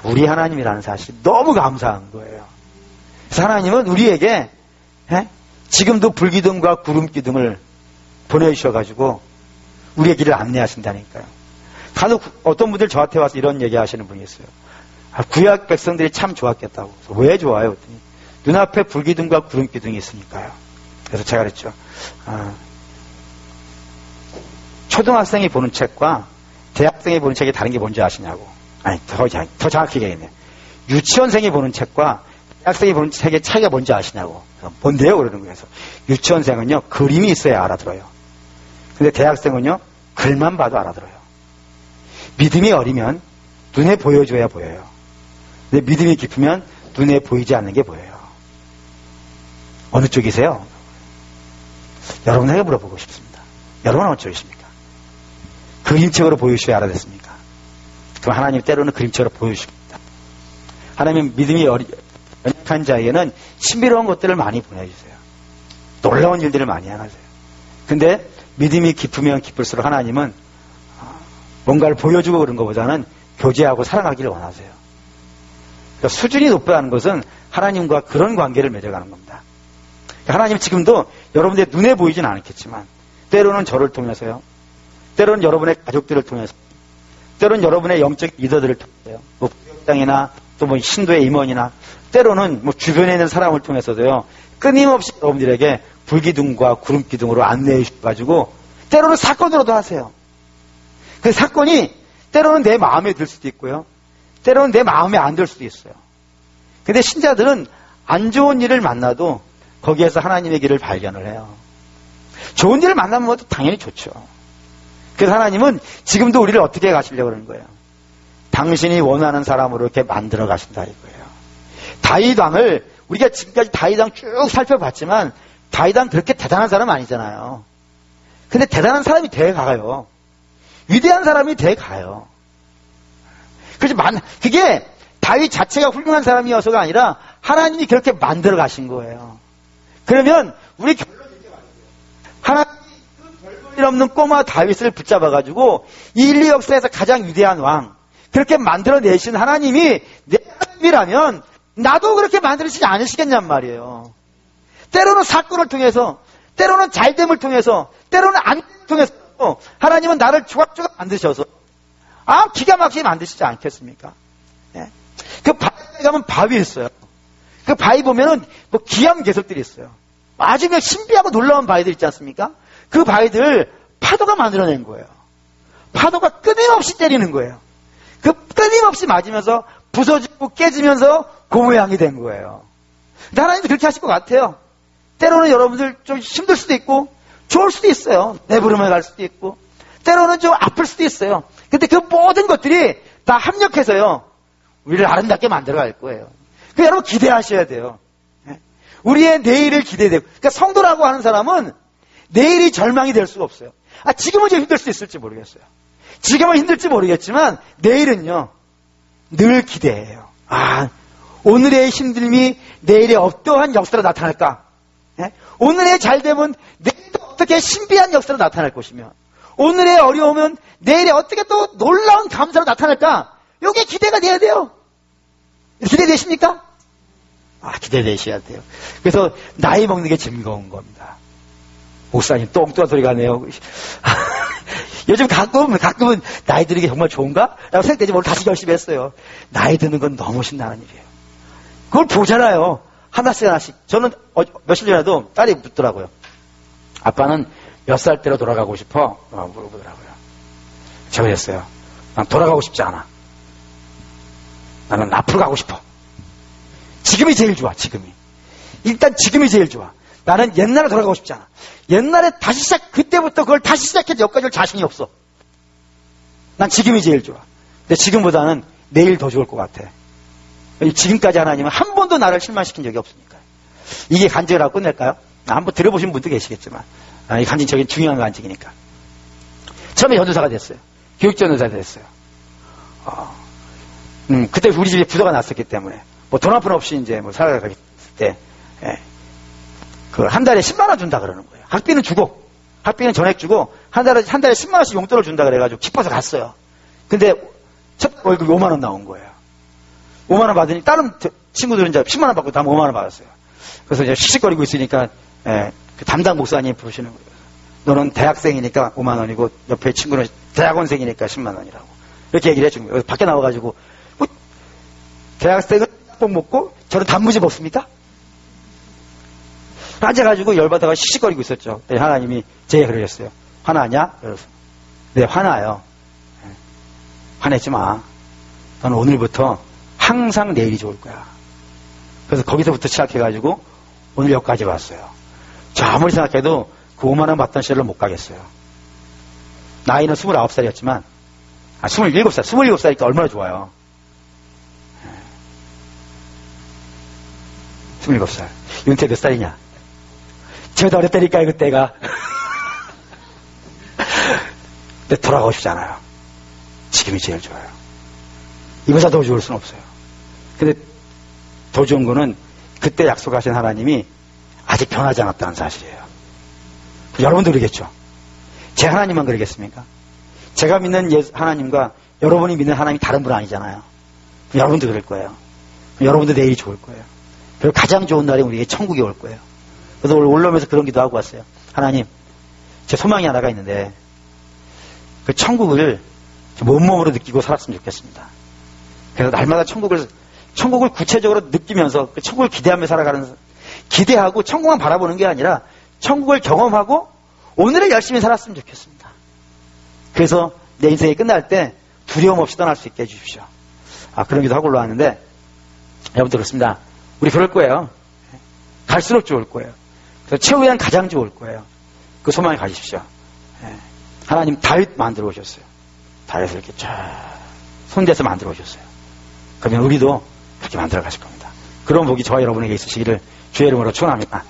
우리 하나님이라는 사실이 너무 감사한 거예요. 그래서 하나님은 우리에게 지금도 불기둥과 구름기둥을 보내주셔가지고 우리의 길을 안내하신다니까요. 간혹 어떤 분들 저한테 와서 이런 얘기 하시는 분이 있어요. 구약 백성들이 참 좋았겠다고. 왜 좋아요? 그랬더니 눈앞에 불기둥과 구름기둥이 있으니까요. 그래서 제가 그랬죠. 초등학생이 보는 책과 대학생이 보는 책이 다른 게 뭔지 아시냐고. 아니, 더 정확히 얘기했네요. 유치원생이 보는 책과 대학생이 보는 책의 차이가 뭔지 아시냐고. 뭔데요? 그러는 거예요. 유치원생은요, 그림이 있어야 알아들어요. 근데 대학생은요, 글만 봐도 알아들어요. 믿음이 어리면 눈에 보여줘야 보여요. 근데 믿음이 깊으면 눈에 보이지 않는 게 보여요. 어느 쪽이세요? 여러분에게 물어보고 싶습니다. 여러분은 어느 쪽이십니까? 그림책으로 보여주셔야 알아듣습니까? 그럼 하나님 때로는 그림책으로 보여주십니다. 하나님 믿음이 연약한 자에게는 신비로운 것들을 많이 보내주세요. 놀라운 일들을 많이 행하세요. 근데 믿음이 깊으면 깊을수록 하나님은 뭔가를 보여주고 그런 것보다는 교제하고 사랑하기를 원하세요. 그러니까 수준이 높다는 것은 하나님과 그런 관계를 맺어가는 겁니다. 그러니까 하나님은 지금도 여러분들의 눈에 보이진 않겠지만 때로는 저를 통해서요. 때로는 여러분의 가족들을 통해서 때로는 여러분의 영적 리더들을 통해서요. 뭐 부역장이나 또 뭐 신도의 임원이나 때로는 뭐 주변에 있는 사람을 통해서도요. 끊임없이 여러분들에게 불기둥과 구름기둥으로 안내해 주셔가지고 때로는 사건으로도 하세요. 그 사건이 때로는 내 마음에 들 수도 있고요. 때로는 내 마음에 안 들 수도 있어요. 근데 신자들은 안 좋은 일을 만나도 거기에서 하나님의 길을 발견을 해요. 좋은 일을 만나면 것도 당연히 좋죠. 그래서 하나님은 지금도 우리를 어떻게 가시려고 그러는 거예요. 당신이 원하는 사람으로 이렇게 만들어 가신다 이거예요. 다윗 왕을 우리가 지금까지 다윗 왕 쭉 살펴봤지만 다윗 왕 그렇게 대단한 사람 아니잖아요. 근데 대단한 사람이 돼 가요. 위대한 사람이 돼 가요. 그래서 그게 다윗 자체가 훌륭한 사람이어서가 아니라 하나님이 그렇게 만들어 가신 거예요. 그러면 우리 하나님이 그 별볼 일 없는 꼬마 다윗을 붙잡아가지고 인류 역사에서 가장 위대한 왕 그렇게 만들어내신 하나님이 내 하나님이라면 나도 그렇게 만들어지지 않으시겠냔 말이에요. 때로는 사건을 통해서 때로는 잘됨을 통해서 때로는 안 통해서 하나님은 나를 조각조각 만드셔서 기가 막히게 만드시지 않겠습니까? 네. 그 바위에 가면 바위 있어요. 그 바위 보면은 뭐 기암 개석들이 있어요. 아주 그냥 신비하고 놀라운 바위들 있지 않습니까? 그 바위들 파도가 만들어낸 거예요. 파도가 끊임없이 때리는 거예요. 그 끊임없이 맞으면서 부서지고 깨지면서 그 모양이 된 거예요. 하나님도 그렇게 하실 것 같아요. 때로는 여러분들 좀 힘들 수도 있고 좋을 수도 있어요. 내부름에 갈 수도 있고 때로는 좀 아플 수도 있어요. 근데 그 모든 것들이 다 합력해서요. 우리를 아름답게 만들어 갈 거예요. 그 여러분 기대하셔야 돼요. 우리의 내일을 기대되고 그러니까 성도라고 하는 사람은 내일이 절망이 될 수가 없어요. 지금은 좀 힘들 수 있을지 모르겠어요. 지금은 힘들지 모르겠지만 내일은요. 늘 기대해요. 오늘의 힘듦이 내일의 어떠한 역사로 나타날까? 오늘의 잘됨은 내일도 어떻게 신비한 역사로 나타날 것이며 오늘의 어려움은 내일에 어떻게 또 놀라운 감사로 나타날까? 이게 기대가 돼야 돼요. 기대되십니까? 기대되셔야 돼요. 그래서 나이 먹는 게 즐거운 겁니다. 목사님 똥뚱한 소리가 나네요. 요즘 가끔은 나이 드는 게 정말 좋은가? 라고 생각되지 오늘 다시 열심히 했어요. 나이 드는 건 너무 신나는 일이에요. 그걸 보잖아요. 하나씩. 저는 며칠 전에도 딸이 묻더라고요. 아빠는 몇 살 때로 돌아가고 싶어? 물어보더라고요. 제가 그랬어요. 난 돌아가고 싶지 않아. 나는 앞으로 가고 싶어. 지금이 제일 좋아, 지금이. 일단 지금이 제일 좋아. 나는 옛날에 돌아가고 싶지 않아. 옛날에 그때부터 그걸 다시 시작해서 여기까지 올 자신이 없어. 난 지금이 제일 좋아. 근데 지금보다는 내일 더 좋을 것 같아. 지금까지 하나님은 한 번도 나를 실망시킨 적이 없으니까. 이게 간증을 하고 끝낼까요? 한번 들어보신 분도 계시겠지만. 이 간증 저기 중요한 간증이니까. 처음에 전도사가 됐어요. 교육전도사가 됐어요. 그때 우리 집에 부도가 났었기 때문에 뭐 돈 한 푼 없이 이제 뭐 살아가기 때 그 한 달에 10만 원 준다 그러는 거예요. 학비는 주고 학비는 전액 주고 한 달에 10만 원씩 용돈을 준다 그래가지고 기뻐서 갔어요. 근데 첫 월급이 5만 원 나온 거예요. 5만 원 받으니 다른 친구들은 이제 10만 원 받고 다음 5만 원 받았어요. 그래서 이제 시식거리고 있으니까 그 담당 목사님 부르시는 거예요. 너는 대학생이니까 5만 원이고 옆에 친구는 대학원생이니까 10만 원이라고. 이렇게 얘기를 해준 거예요. 밖에 나와가지고 뭐 대학생은 꼭 먹고 저는 단무지 먹습니까? 앉아가지고 열받아가 시시거리고 있었죠. 네, 하나님이 제게 그러셨어요. 화나냐? 그래서 네, 화나요. 화내지 마. 너는 오늘부터 항상 내일이 좋을 거야. 그래서 거기서부터 시작해가지고 오늘 여기까지 왔어요. 저 아무리 생각해도 그 5만 원 받던 시절로 못 가겠어요. 나이는 29살이었지만 27살, 27살이니까 얼마나 좋아요. 27살. 윤태 몇 살이냐? 저도 어렸다니까요, 그때가. 근데 돌아가고 싶지 않아요. 지금이 제일 좋아요. 이보다 더 좋을 수는 없어요. 근데 더 좋은 거는 그때 약속하신 하나님이 아직 변하지 않았다는 사실이에요. 여러분도 그러겠죠? 제 하나님만 그러겠습니까? 제가 믿는 하나님과 여러분이 믿는 하나님이 다른 분 아니잖아요. 여러분도 그럴 거예요. 여러분도 내일이 좋을 거예요. 그리고 가장 좋은 날이 우리에게 천국이 올 거예요. 그래서 오늘 올라오면서 그런 기도하고 왔어요. 하나님, 제 소망이 하나가 있는데 그 천국을 몸으로 느끼고 살았으면 좋겠습니다. 그래서 날마다 천국을 구체적으로 느끼면서 그 천국을 기대하며 살아가는, 기대하고 천국만 바라보는 게 아니라 천국을 경험하고 오늘을 열심히 살았으면 좋겠습니다. 그래서 내 인생이 끝날 때 두려움 없이 떠날 수 있게 해주십시오. 그런 기도 하고 올라왔는데, 여러분들 그렇습니다. 우리 그럴 거예요. 갈수록 좋을 거예요. 그래서 최후에는 가장 좋을 거예요. 그 소망을 가지십시오. 하나님 다윗 만들어 오셨어요. 다윗을 이렇게 쫙 손대서 만들어 오셨어요. 그러면 우리도 그렇게 만들어 가실 겁니다. 그런 복이 저와 여러분에게 있으시기를 주의 이름으로 축원합니다.